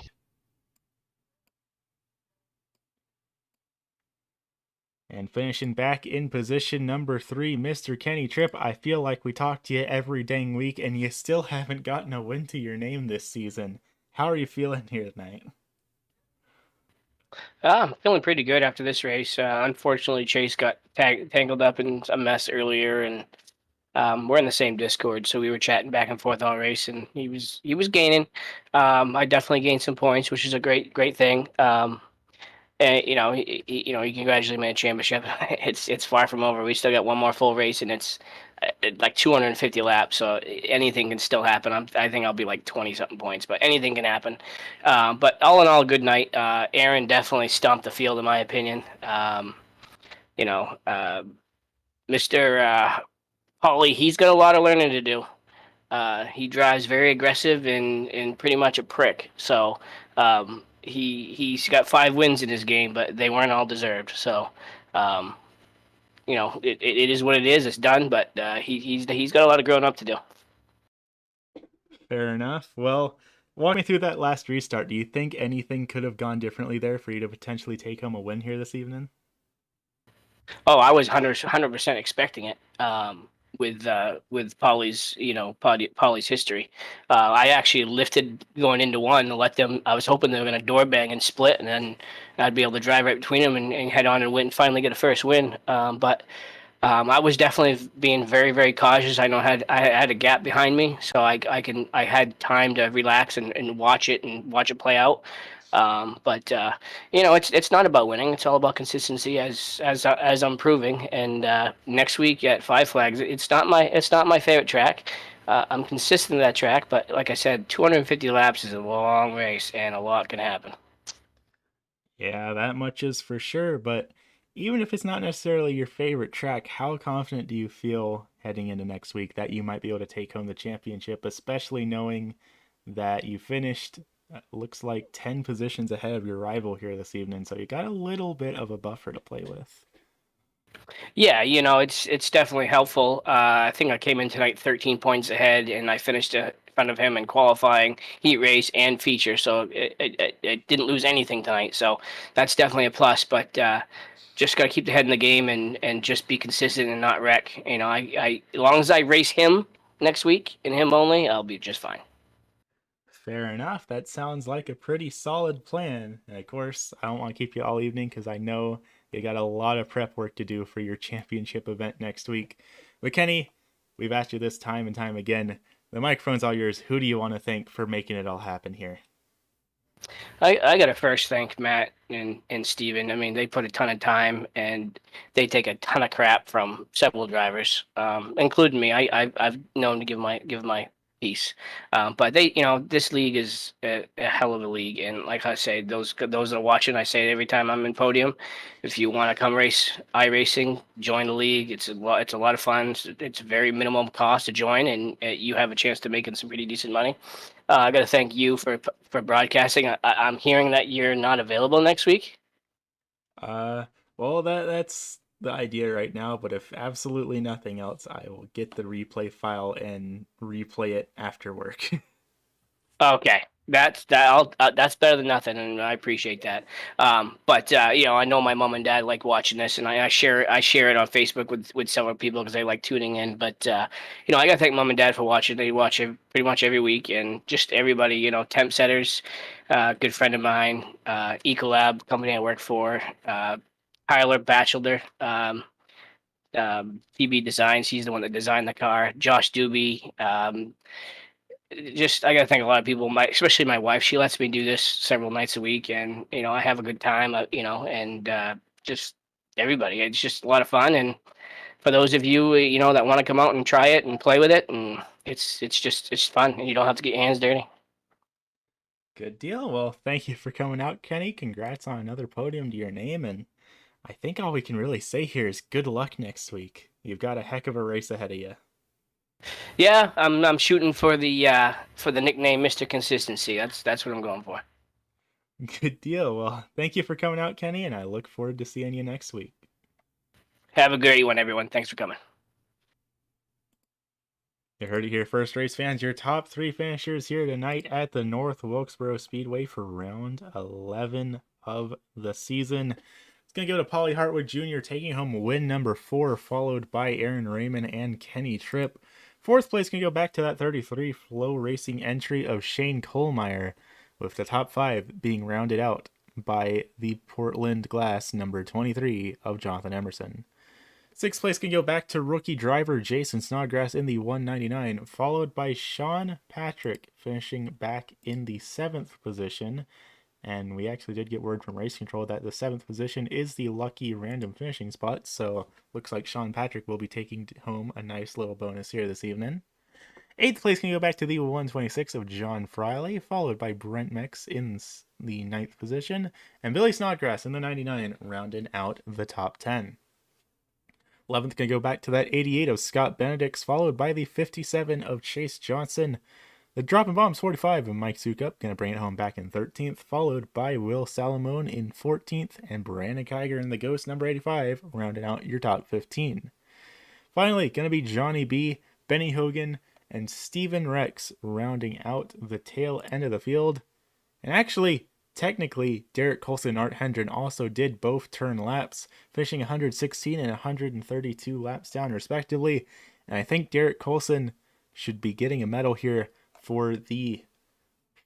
And finishing back in position number 3, Mr. Kenny Tripp. I feel like we talk to you every dang week, and you still haven't gotten a win to your name this season. How are you feeling here tonight? I'm feeling pretty good after this race. Unfortunately, Chase got tangled up in a mess earlier, and we're in the same Discord, so we were chatting back and forth all race, and he was gaining. I definitely gained some points, which is a great thing. And he congratulated me on the championship. It's far from over. We still got one more full race, and it's like 250 laps. So anything can still happen. I think I'll be like 20 something points, but anything can happen. But all in all, good night. Aaron definitely stumped the field, in my opinion. Mr. Paulie, he's got a lot of learning to do. He drives very aggressive and pretty much a prick. So he's got 5 wins in his game, but they weren't all deserved. So it is what it is. It's done, but he's got a lot of growing up to do. Fair enough. Well, walk me through that last restart. Do you think anything could have gone differently there for you to potentially take home a win here this evening? Oh, I was 100% expecting it. With Polly's Polly's history, I actually lifted going into one and let them. I was hoping they were going to door bang and split, and then I'd be able to drive right between them and head on and win. Finally, get a first win. But I was definitely being very very cautious. I know I had a gap behind me, so I had time to relax and watch it play out. But it's not about winning. It's all about consistency, as I'm proving. And next week at Five Flags, it's not my favorite track. I'm consistent in that track, but like I said, 250 laps is a long race, and a lot can happen. Yeah, that much is for sure, but even if it's not necessarily your favorite track, how confident do you feel heading into next week that you might be able to take home the championship, especially knowing that you finished, looks like 10 positions ahead of your rival here this evening, so you got a little bit of a buffer to play with. Yeah, it's definitely helpful. I think I came in tonight 13 points ahead, and I finished in front of him in qualifying, heat race, and feature. So it didn't lose anything tonight. So that's definitely a plus. But just got to keep the head in the game and just be consistent and not wreck. As long as I race him next week and him only, I'll be just fine. Fair enough. That sounds like a pretty solid plan. And of course, I don't want to keep you all evening because I know you got a lot of prep work to do for your championship event next week. But Kenny, we've asked you this time and time again. The microphone's all yours. Who do you want to thank for making it all happen here? I got to first thank Matt and Steven. I mean, they put a ton of time and they take a ton of crap from several drivers, including me. I've known to give my piece, but this league is a hell of a league, and like I say, those that are watching, I say it every time I'm in podium. If you want to come race iRacing, join the league. It's a lot of fun. It's very minimum cost to join, and you have a chance to make some pretty decent money. I got to thank you for broadcasting. I'm hearing that you're not available next week. Well, that's the idea right now, but if absolutely nothing else, I will get the replay file and replay it after work. Okay, that's better than nothing, and I appreciate that. But I know my mom and dad like watching this, and I share it on Facebook with several people because they like tuning in. But I gotta thank mom and dad for watching. They watch it pretty much every week, and just everybody. Temp setters, good friend of mine, Ecolab company I work for, Tyler Batchelder. TB Designs. He's the one that designed the car. Josh Doobie. Just I gotta thank a lot of people. Especially my wife. She lets me do this several nights a week, and I have a good time. And just everybody. It's just a lot of fun. And for those of you that want to come out and try it and play with it, and it's fun, and you don't have to get your hands dirty. Good deal. Well, thank you for coming out, Kenny. Congrats on another podium to your name, and I think all we can really say here is good luck next week. You've got a heck of a race ahead of you. Yeah, I'm shooting for the nickname Mr. Consistency. That's what I'm going for. Good deal. Well, thank you for coming out, Kenny, and I look forward to seeing you next week. Have a great one, everyone. Thanks for coming. You heard it here first, race fans. Your top 3 finishers here tonight at the North Wilkesboro Speedway for round 11 of the season. It's going to go to Paulie Hartwood Jr. taking home win number 4, followed by Aaron Raymond and Kenny Tripp. 4th place can go back to that 33 Flow Racing entry of Shane Kohlmeyer, with the top 5 being rounded out by the Portland Glass number 23 of Jonathan Emerson. 6th place can go back to rookie driver Jason Snodgrass in the 199, followed by Sean Patrick finishing back in the 7th position. And we actually did get word from Race Control that the 7th position is the lucky random finishing spot, so looks like Sean Patrick will be taking home a nice little bonus here this evening. 8th place can go back to the 126 of John Friley, followed by Brent Mix in the 9th position, and Billy Snodgrass in the 99, rounding out the top 10. 11th can go back to that 88 of Scott Benedicts, followed by the 57 of Chase Johnson. The Dropping Bombs 45 of Mike Sukup going to bring it home back in 13th, followed by Will Salamone in 14th, and Brandon Kiger in the Ghost number 85, rounding out your top 15. Finally, going to be Johnny B, Benny Hogan, and Steven Rex rounding out the tail end of the field. And actually, technically, Derek Colson and Art Hendren also did both turn laps, finishing 116 and 132 laps down respectively. And I think Derek Colson should be getting a medal here for the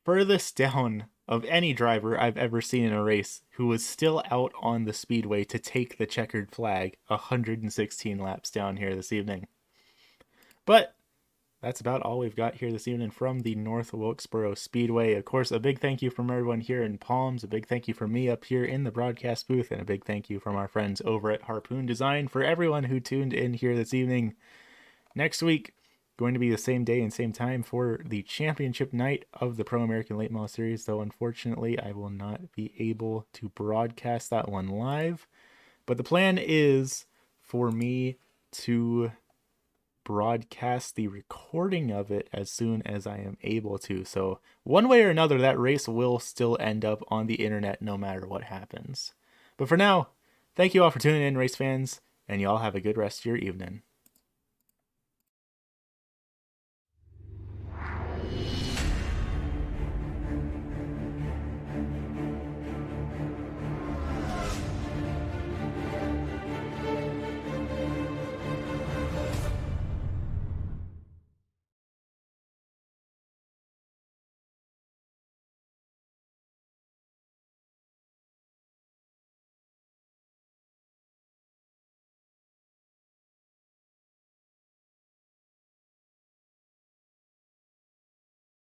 furthest down of any driver I've ever seen in a race who was still out on the speedway to take the checkered flag 116 laps down here this evening. But that's about all we've got here this evening from the North Wilkesboro Speedway. Of course, a big thank you from everyone here in Palms, a big thank you from me up here in the broadcast booth, and a big thank you from our friends over at Harpoon Design for everyone who tuned in here this evening. Next week, going to be the same day and same time for the championship night of the Pro American Late Model Series, though unfortunately I will not be able to broadcast that one live. But the plan is for me to broadcast the recording of it as soon as I am able to. So one way or another, that race will still end up on the internet no matter what happens. But for now, thank you all for tuning in, race fans, and y'all have a good rest of your evening.